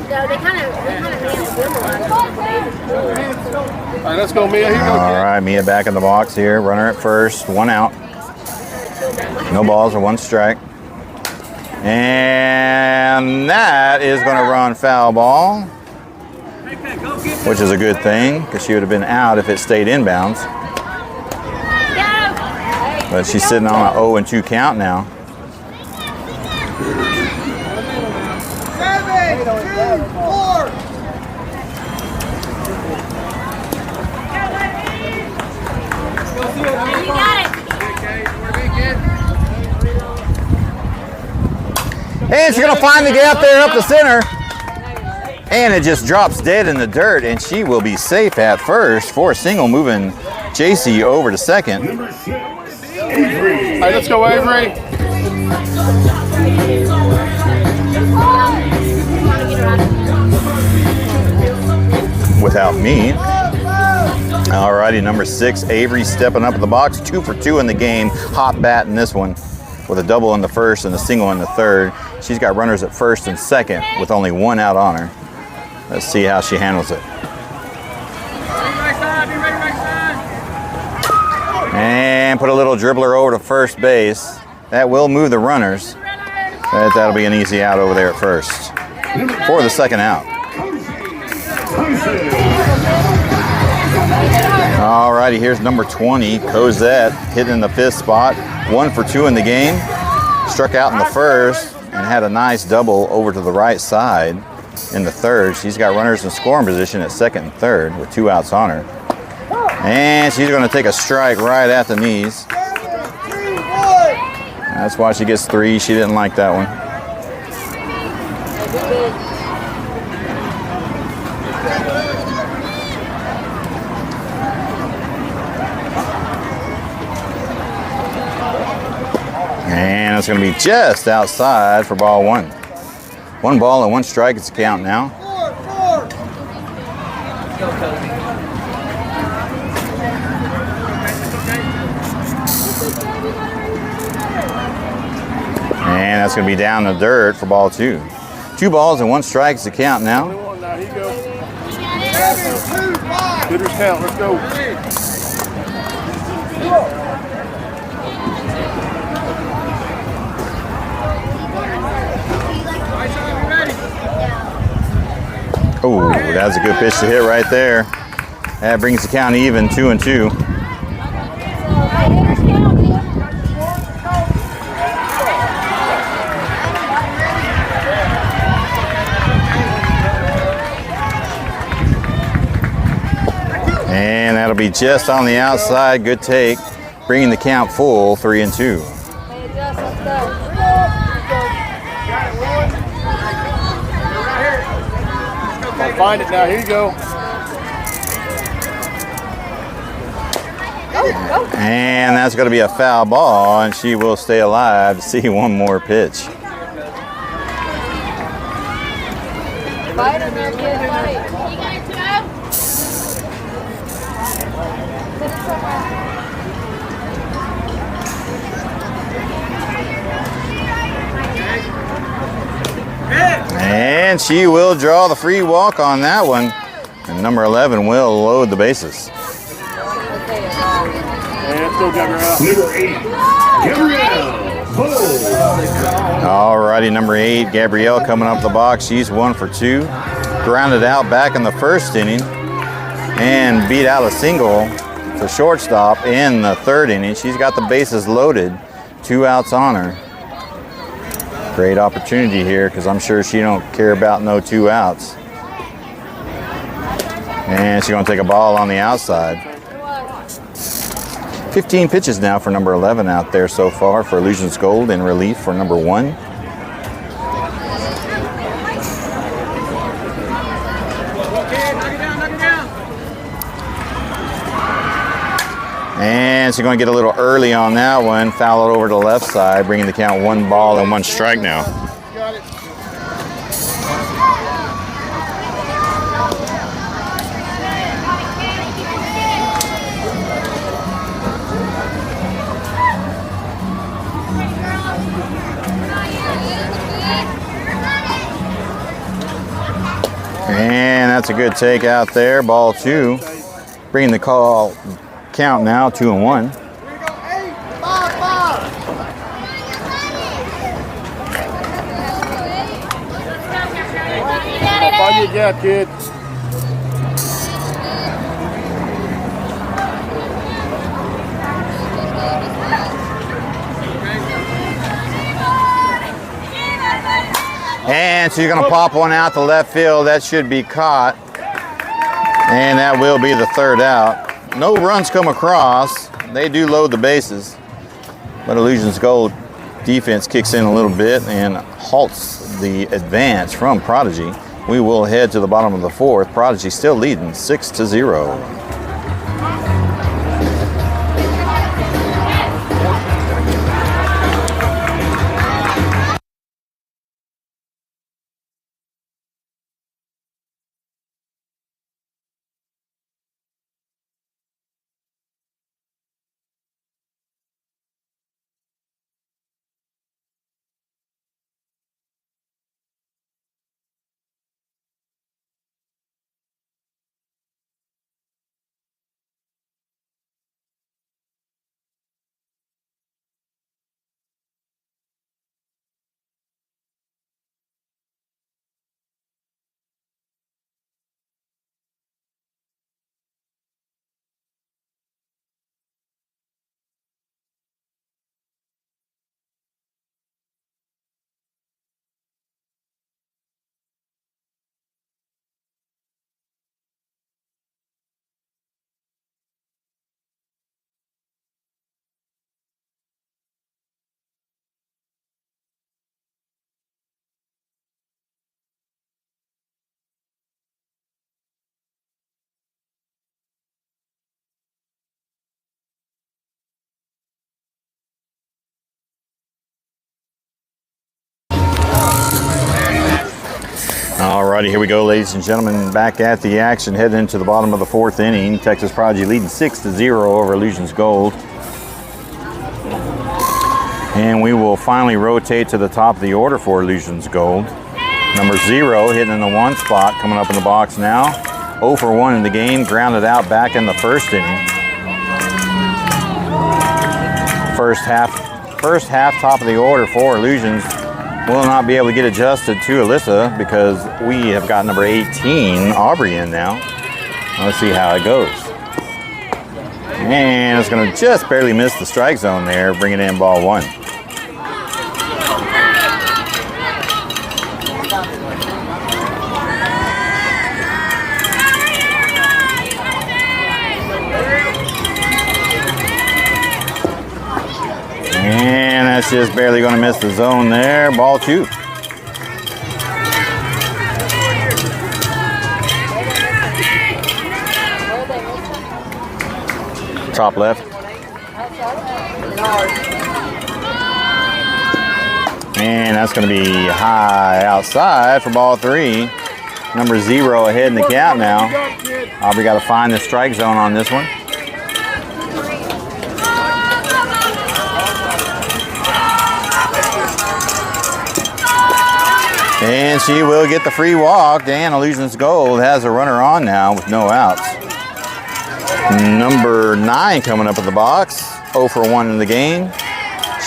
No, they kind of nailed them a lot. right, let's go, Mia. Here you go. All right, Mia back in the box here. Runner at first, 1 out. No balls or 1 strike. And that is going to run foul ball, which is a good thing because she would have been out if it stayed inbounds. But she's sitting on an 0-2 count now. 7, 2, 4. You got it. And she's going to find the gap there up the center. And it just drops dead in the dirt, and she will be safe at first for a single, moving JC over to second. Number 6, Avery. All right, let's go, Avery. Without me. Alrighty, number 6, Avery stepping up in the box. 2 for 2 in the game. Hot bat in this one with a double in the first and a single in the third. She's got runners at first and second with only 1 out on her. Let's see how she handles it. And put a little dribbler over to first base. That will move the runners. But that'll be an easy out over there at first for the second out. Alrighty, here's number 20, Cosette, hitting in the 5th spot. 1 for 2 in the game. Struck out in the first and had a nice double over to the right side in the third. She's got runners in scoring position at second and third with 2 outs on her. And she's going to take a strike right at the knees. That's why she gets 3. She didn't like that one. And it's going to be just outside for ball 1. 1 ball and 1 strike. It's a count now. And that's going to be down in the dirt for ball 2. 2 balls and 1 strike. It's a count now. Now, here you go. Hitters count. Let's go. Oh, that's a good pitch to hit right there. That brings the count even, 2-2. And that'll be just on the outside. Good take, bringing the count full, 3-2. Find it now. Here you go. And that's going to be a foul ball, and she will stay alive to see 1 more pitch. Fight in there, kid. Fight. You guys too? And she will draw the free walk on that one. And number 11 will load the bases. And let's go, Gabrielle. Number 8, Gabrielle. Alrighty, number 8, Gabrielle coming up the box. She's 1 for 2. Grounded out back in the first inning. And beat out a single to shortstop in the third inning. She's got the bases loaded. 2 outs on her. Great opportunity here because I'm sure she don't care about no 2 outs. And she's going to take a ball on the outside. 15 pitches now for number 11 out there so far for Illusions Gold, in relief for number 1. And she's going to get a little early on that one. Foul it over to the left side, bringing the count 1 ball and 1 strike now. And that's a good take out there. Ball 2. Bringing the call count now 2-1. Here we go. 8, 5, 5. How far you got, kid? And she's going to pop one out to left field. That should be caught. And that will be the third out. No runs come across. They do load the bases. But Illusions Gold defense kicks in a little bit and halts the advance from Prodigy. We will head to the bottom of the fourth. Prodigy still leading 6-0. Alrighty, here we go, ladies and gentlemen. Back at the action, heading into the bottom of the fourth inning. Texas Prodigy leading 6-0 over Illusions Gold. And we will finally rotate to the top of the order for Illusions Gold. Number 0 hitting in the 1 spot, coming up in the box now. 0 for 1 in the game, grounded out back in the first inning. First half top of the order for Illusions. Will not be able to get adjusted to Alyssa because we have got number 18, Aubrey, in now. Let's see how it goes. And it's going to just barely miss the strike zone there, bringing in ball 1. And that's just barely going to miss the zone there. Ball 2. Top left. And that's going to be high outside for ball 3. Number 0 ahead in the count now. Aubrey got to find the strike zone on this one. And she will get the free walk. Dan Illusions Gold has a runner on now with no outs. Number 9 coming up in the box. 0 for 1 in the game.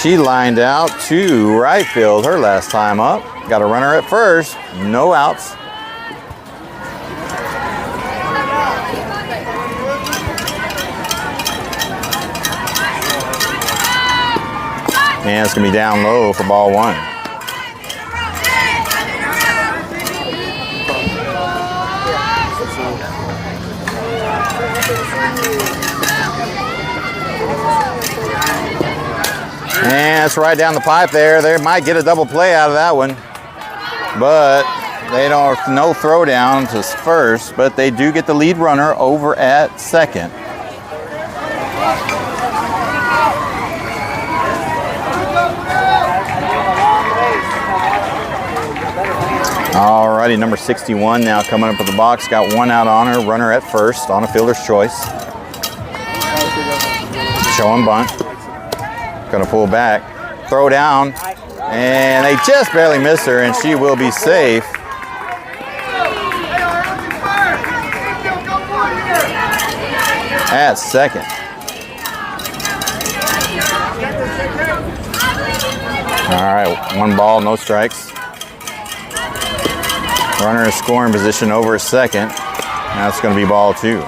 She lined out to right field her last time up. Got a runner at first. No outs. And it's going to be down low for ball 1. And it's right down the pipe there. They might get a double play out of that one. But they don't, no throw down to first, but they do get the lead runner over at second. Alrighty, number 61 now coming up with the box. Got 1 out on her. Runner at first on a fielder's choice. Showing bunt. Going to pull back. Throw down. And they just barely miss her, and she will be safe. at second. All right, 1 ball, no strikes. Runner in scoring position over second. That's going to be ball 2.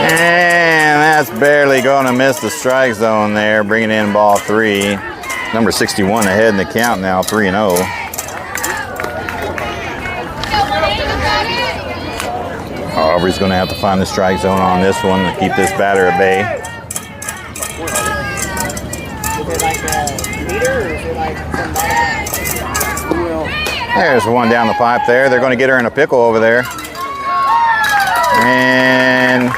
And that's barely going to miss the strike zone there, bringing in ball 3. Number 61 ahead in the count now, 3-0. Aubrey's going to have to find the strike zone on this one to keep this batter at bay. There's one down the pipe there. They're going to get her in a pickle over there. And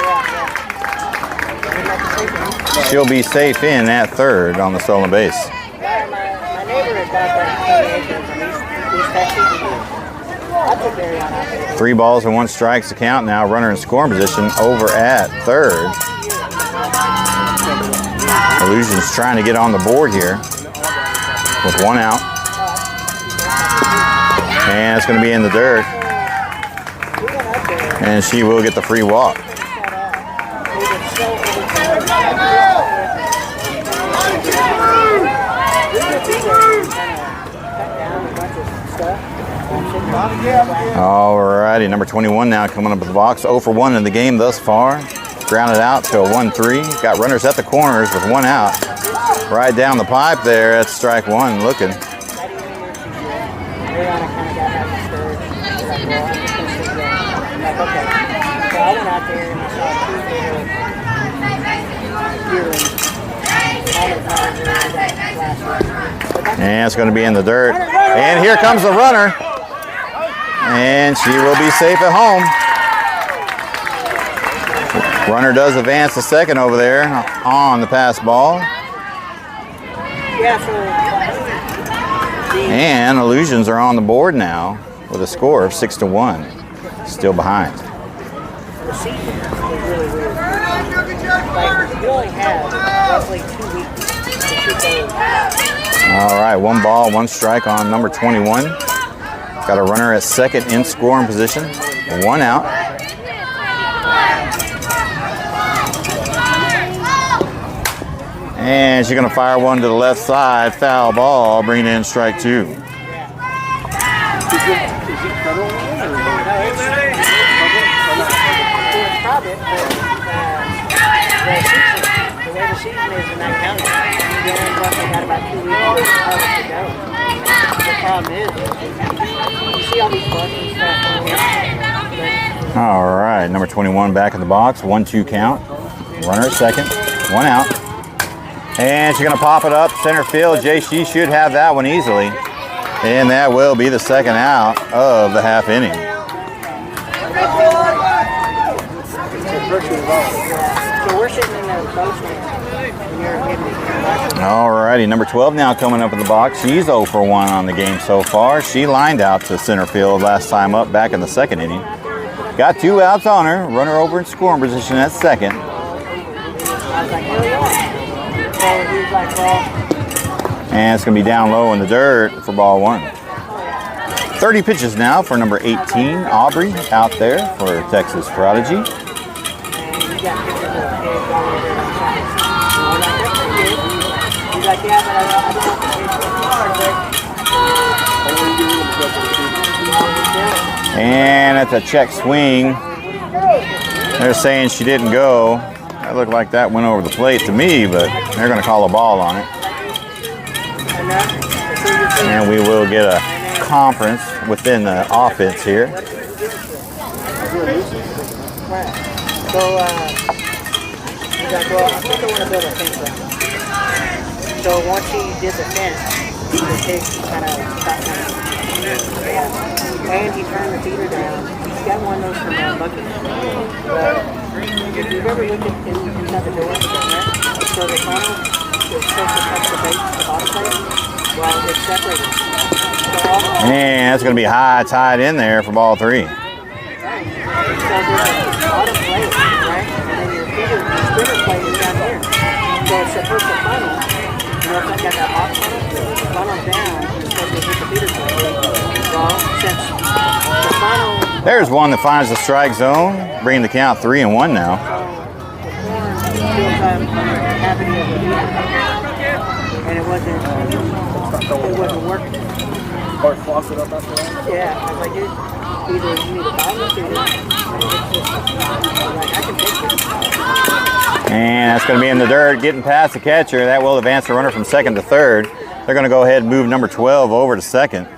she'll be safe in at third on the stolen base. My neighbor has got that 30 acres and he's 3 balls and 1 strikes to count now. Runner in scoring position over at third. Illusion's trying to get on the board here with 1 out. And it's going to be in the dirt. And she will get the free walk. Alrighty, number 21 now coming up with the box. 0 for 1 in the game thus far. Grounded out to a 1-3. Got runners at the corners with 1 out. Right down the pipe there. That's strike 1 looking. And it's going to be in the dirt. And here comes the runner. And she will be safe at home. Runner does advance to second over there on the pass ball. And Illusions are on the board now with a score of 6-1. Still behind. The season is really weird. Like, you only have roughly 2 weeks to shoot those. All right, 1 ball, 1 strike on number 21. Got a runner at second in scoring position. 1 out. And she's going to fire one to the left side. Foul ball, bringing in strike 2. The way the season is in that county, you only roughly got about 2 weeks to go. The problem is, you see all these buses and stuff. All right, number 21 back in the box. 1-2 count. Runner at second. 1 out. And she's going to pop it up center field. She should have that one easily. And that will be the second out of the half inning. So we're sitting in the basement. All righty, number 12 now coming up in the box. She's 0 for 1 on the game so far. She lined out to center field last time up back in the second inning. Got 2 outs on her. Runner over in scoring position at second. And it's going to be down low in the dirt for ball 1. 30 pitches now for number 18, Aubrey, out there for Texas Prodigy. And it's a check swing. They're saying she didn't go. That looked like that went over the plate to me, but they're going to call a ball on it. And we will get a conference within the offense here. So, I think I want to build a fence around it. So once he did the fence, the pigs kind of stopped moving. And he turned the feeder down. He's got one of those from bucket. If you've ever looked at inside the door, so the funnel is supposed to touch the base, the bottom plate, well, it's separated. So And that's going to be high tied in there for ball 3. bottom plate, right? And then your spinner plate is down here. So it's supposed to funnel. You know, if I got that hot funnel down, it's supposed to hit the feeder plate. Well, since the funnel... There's one that finds the strike zone, bringing the count 3-1 now. And it wasn't working. Or floss it up after that? Yeah, I was like, dude, either you need to buy this or you I can fix it. And that's going to be in the dirt, getting past the catcher. That will advance the runner from second to third. They're going to go ahead and move number 12 over to second.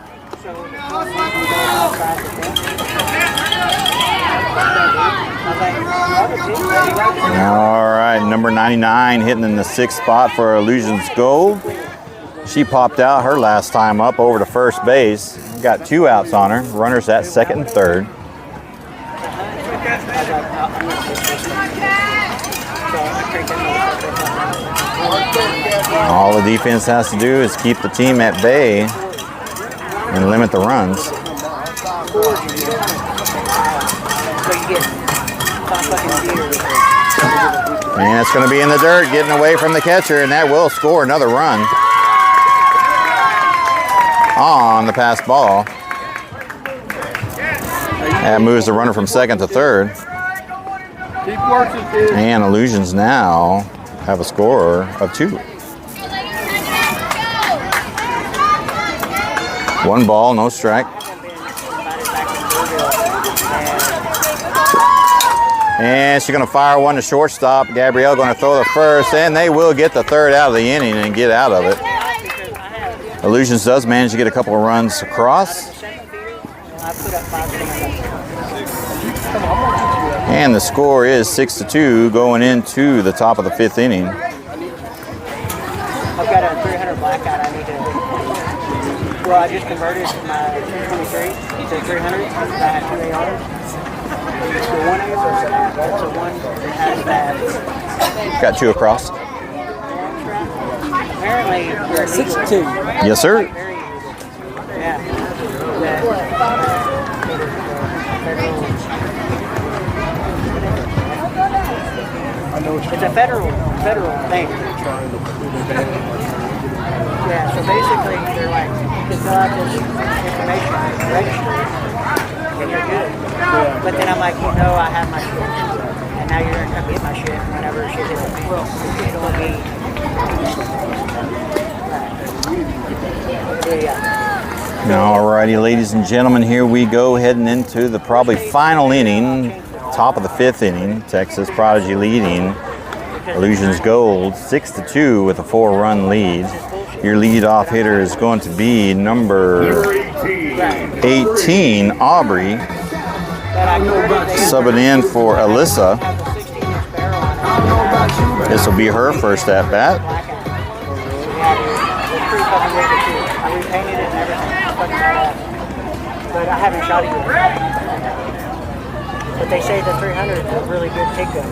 All right, number 99 hitting in the 6th spot for Illusions Gold. She popped out her last time up over to first base. Got 2 outs on her. Runners at second and third. All the defense has to do is keep the team at bay and limit the runs. And it's going to be in the dirt, getting away from the catcher, and that will score another run on the pass ball. That moves the runner from second to third. Keep working, kid. And Illusions now have a score of 2. 1 ball, no strike. And she's going to fire one to shortstop. Gabrielle going to throw the first, and they will get the third out of the inning and get out of it. Illusions does manage to get a couple of runs across. And the score is 6-2 going into the top of the 5th inning. I've got a 300 blackout I need to... Well, I just converted my 223 to 300 because I had 2 ARs. The 1 AR, that's a 1 that has that. Got 2 across. Apparently, you're 6'2". Yes, sir. Yeah. It's a federal thing. Yeah, so basically they're like, you can fill out this information, register, and you're good. But then I'm like, you know, I have my shit. And now you're gonna come get my shit whenever shit hits the fan. It'll be... Alrighty, ladies and gentlemen, here we go heading into the probably final inning, top of the 5th inning. Texas Prodigy leading Illusions Gold 6-2 with a 4-run lead. Your leadoff hitter is going to be number 18, Aubrey. Subbing in for Alyssa. This will be her first at bat. I repainted it and everything. But I haven't shot it yet. But they say the 300 is a really good take gun.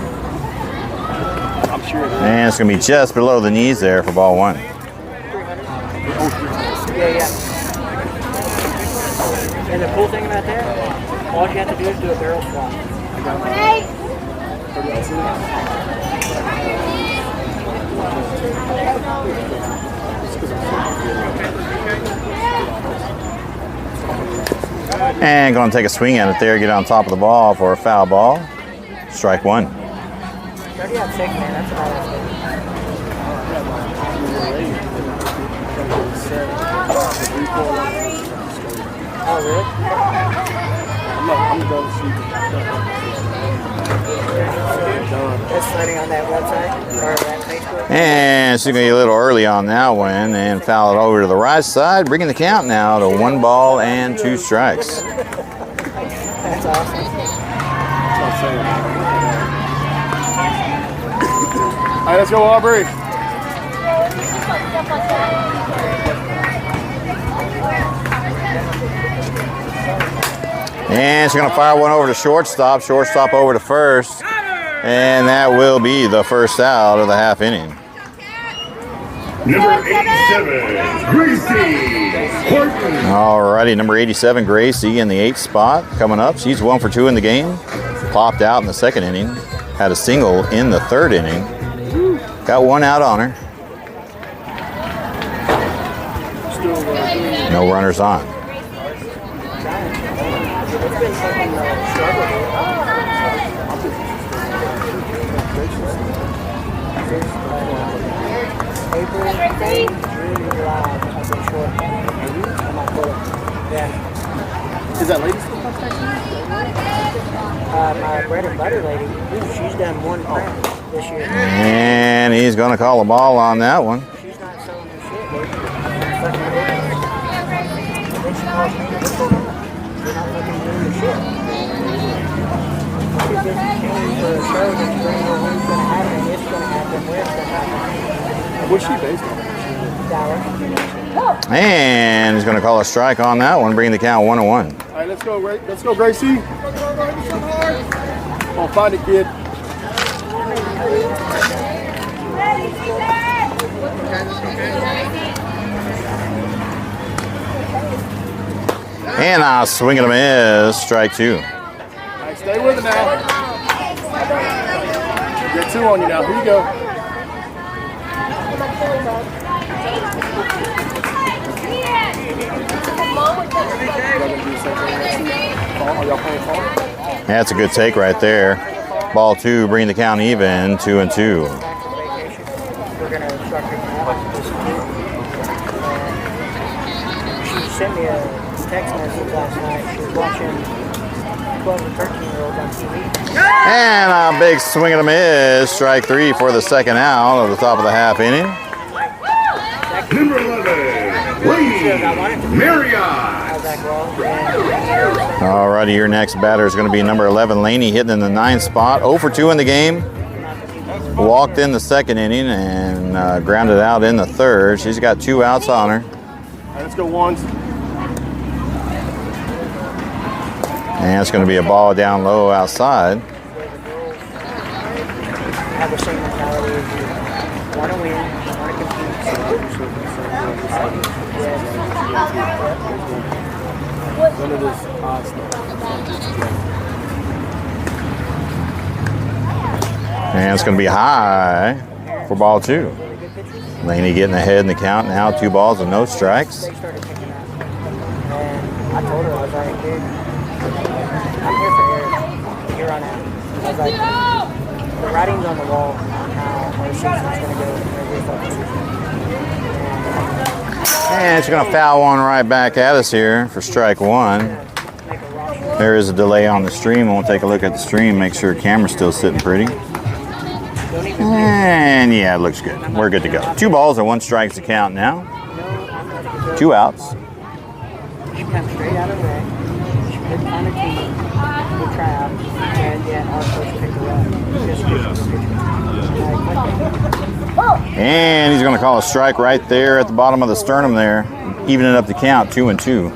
I'm sure. And it's going to be just below the knees there for ball 1. 300? Yeah. And the cool thing about that, all you have to do is do a barrel swap. And going to take a swing at it there, get on top of the ball for a foul ball. Strike 1. Already have 6, man. That's about it. Oh, really? I'm going to see. That's sliding on that website or that Facebook. And she's going to be a little early on that one and foul it over to the right side, bringing the count now to 1 ball and 2 strikes. That's awesome. All right, let's go, Aubrey. And she's going to fire one over to shortstop, shortstop over to first, and that will be the first out of the half inning. Number 87, Gracie Horton. Alrighty, number 87, Gracie in the 8th spot coming up. She's 1 for 2 in the game. Popped out in the 2nd inning. Had a single in the 3rd inning. Got 1 out on her. No runners on. Is that lady still My bread and butter lady, she's done 1 print this year. And he's going to call a ball on that one. She's not selling her shit, dude. Then she calls me, what's going on? You're not fucking doing your shit. She's just paying for a show that's bringing her when's going to happen, it's going to happen, where it's going to happen. What's she based on? Dallas. And he's going to call a strike on that one, bringing the count 1-1. All right, let's go, Gracie. Come on, find it, kid. And a swing and a miss, strike 2. All right, stay with it now. Get 2 on you now. Here you go. That's a good take right there. Ball 2, bringing the count even, 2-2. We're going to instruct her now. She sent me a text message last night. She was watching 12 and 13-year-olds on TV. And a big swing and a miss, strike 3 for the 2nd out of the top of the half inning. Number 11, Wayne Marriott. Alrighty, your next batter is going to be number 11, Laney, hitting in the 9th spot. 0 for 2 in the game. Walked in the 2nd inning and grounded out in the 3rd. She's got 2 outs on her. All right, let's go ones. And it's going to be a ball down low outside. Have the same mentality as you want to win, want to compete. None of this odd stuff. And it's going to be high for ball 2. Laney getting ahead in the count now, 2 balls and no strikes. They started picking up. And I told her, I was like, dude, I'm here for Eric. Here on out. I was like, the writing's on the wall on how our season's going to go every fucking season. And she's going to foul one right back at us here for strike 1. There is a delay on the stream. We'll take a look at the stream, make sure the camera's still sitting pretty. And yeah, it looks good. We're good to go. 2 balls and 1 strike to count now. 2 outs. She comes straight out of the leg. She couldn't find a team. We'll try out. And yeah, our coach picked her up. Just And he's going to call a strike right there at the bottom of the sternum there, evening up the count, 2-2.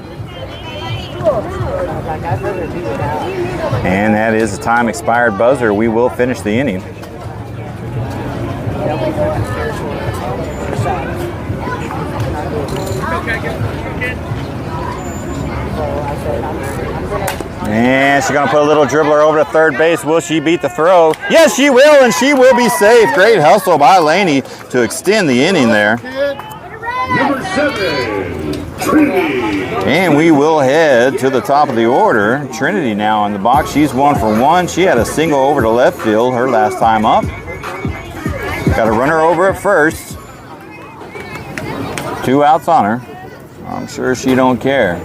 And that is a time expired buzzer. We will finish the inning. And she's going to put a little dribbler over to third base. Will she beat the throw? Yes, she will, and she will be safe. Great hustle by Laney to extend the inning there. Number 7, Trinity. And we will head to the top of the order. Trinity now in the box. She's 1 for 1. She had a single over to left field her last time up. Got a runner over at first. 2 outs on her. I'm sure she don't care.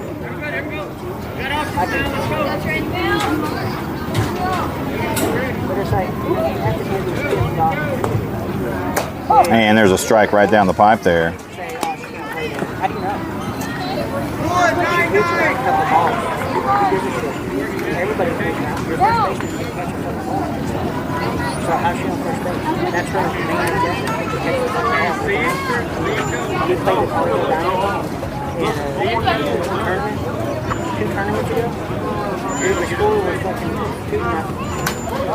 And there's a strike right down the pipe there.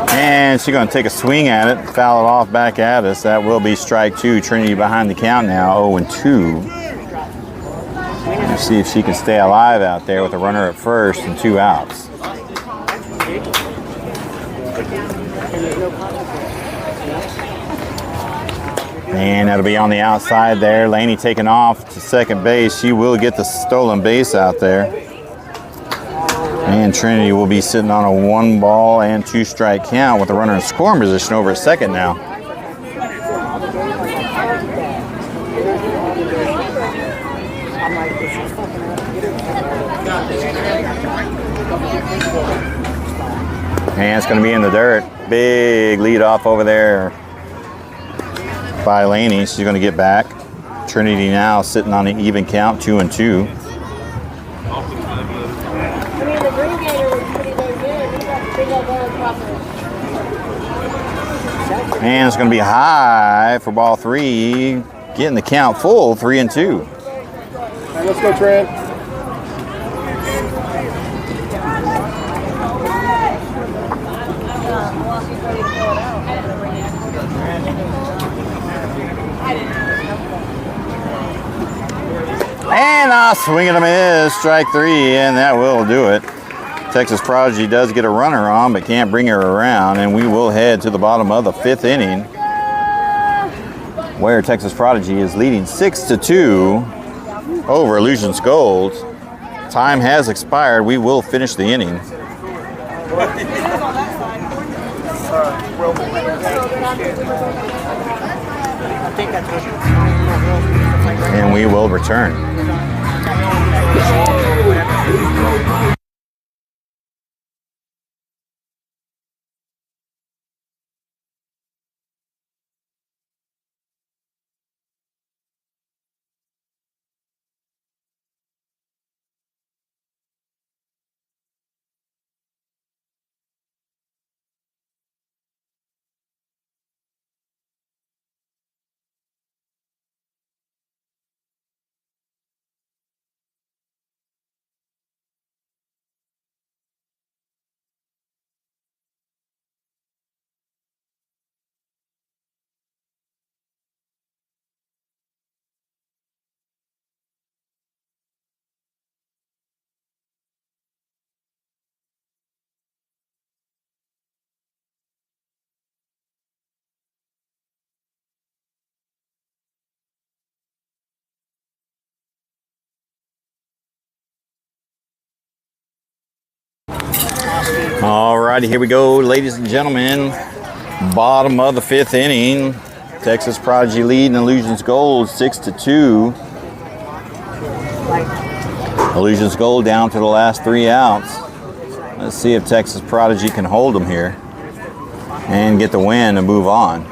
And she's going to take a swing at it, foul it off back at us. That will be strike 2. Trinity behind the count now, 0-2. Let's see if she can stay alive out there with a runner at first and 2 outs. And that'll be on the outside there. Laney taking off to second base. She will get the stolen base out there. And Trinity will be sitting on a 1 and 2 strike count with a runner in scoring position over at second now. And it's going to be in the dirt. Big lead off over there by Laney. She's going to get back. Trinity now sitting on an even count, 2-2. And it's going to be high for ball 3. Getting the count full, 3-2. All right, let's go, Trent. And a swing and a miss, strike 3, and that will do it. Texas Prodigy does get a runner on, but can't bring her around, and we will head to the bottom of the 5th inning, where Texas Prodigy is leading 6-2 over Illusions Gold. Time has expired. We will finish the inning. And we will return. All righty, here we go, ladies and gentlemen. Bottom of the 5th inning. Texas Prodigy leading Illusions Gold 6-2. Illusions Gold down to the last 3 outs. Let's see if Texas Prodigy can hold them here and get the win and move on.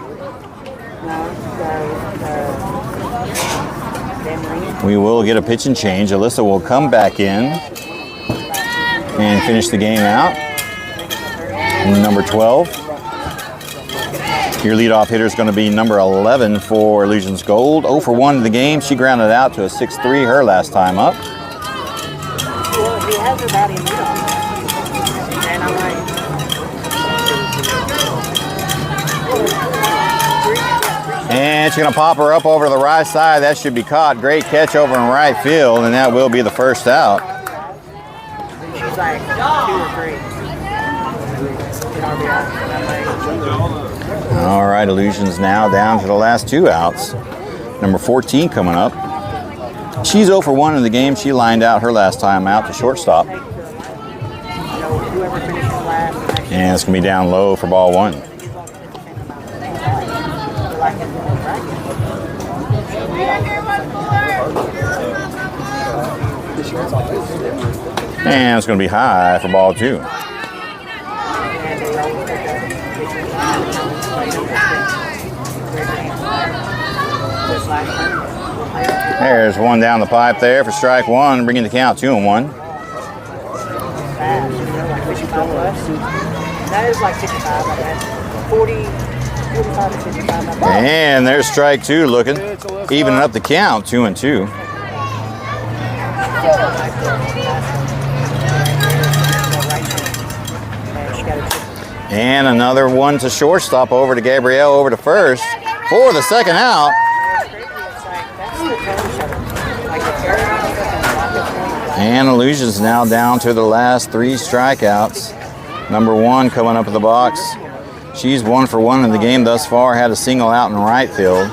We will get a pitch and change. Alyssa will come back in and finish the game out. Number 12. Your leadoff hitter is going to be number 11 for Illusions Gold. 0 for 1 in the game. She grounded out to a 6-3 her last time up. And she's going to pop her up over the right side. That should be caught. Great catch over in right field, and that will be the first out. She's like 2 or 3. All right, Illusions now down to the last 2 outs. Number 14 coming up. She's 0 for 1 in the game. She lined out her last time out to shortstop. And it's going to be down low for ball 1. And it's going to be high for ball 2. There's one down the pipe there for strike 1, bringing the count 2-1. That is like 65, I guess. 45 to 55. And there's strike 2 looking, evening up the count, 2-2. And another one to shortstop over to Gabrielle, over to first for the second out. And Illusion's now down to the last 3 strikeouts. Number 1 coming up in the box. She's 1 for 1 in the game thus far, had a single out in right field.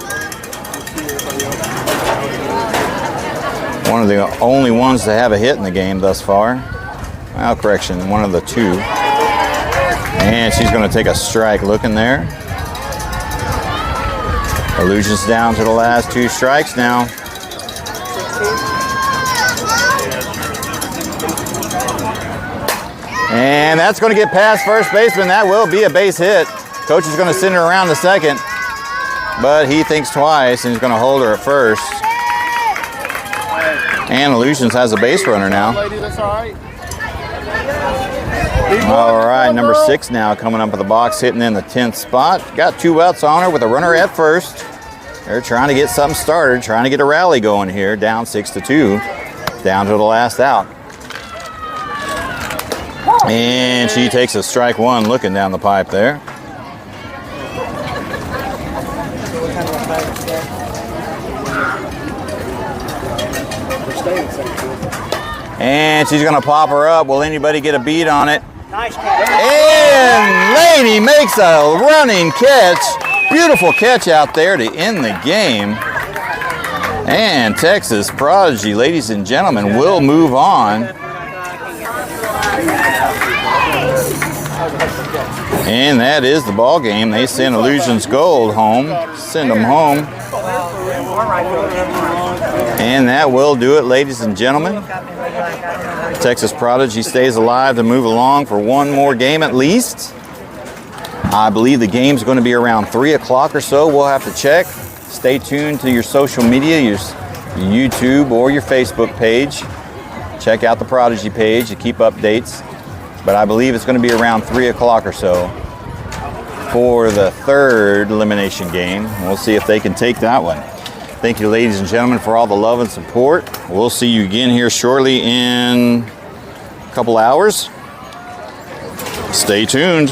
One of the only ones to have a hit in the game thus far. Well, correction, one of the 2. And she's going to take a strike looking there. Illusion's down to the last 2 strikes now. And that's going to get past first baseman. That will be a base hit. Coach is going to send her around the second, but he thinks twice and he's going to hold her at first. And Illusions has a base runner now. All right, number 6 now coming up with the box, hitting in the 10th spot. Got 2 outs on her with a runner at first. They're trying to get something started, trying to get a rally going here. Down 6-2, down to the last out. And she takes a strike 1 looking down the pipe there. And she's going to pop her up. Will anybody get a beat on it? Nice catch. And Lady makes a running catch. Beautiful catch out there to end the game. And Texas Prodigy, ladies and gentlemen, will move on. And that is the ball game. They send Illusions Gold home. Send them home. And that will do it, ladies and gentlemen. Texas Prodigy stays alive to move along for one more game at least. I believe the game's going to be around 3 o'clock or so. We'll have to check. Stay tuned to your social media, your YouTube or your Facebook page. Check out the Prodigy page to keep updates. But I believe it's going to be around 3 o'clock or so for the 3rd elimination game. We'll see if they can take that one. Thank you, ladies and gentlemen, for all the love and support. We'll see you again here shortly in a couple hours. Stay tuned.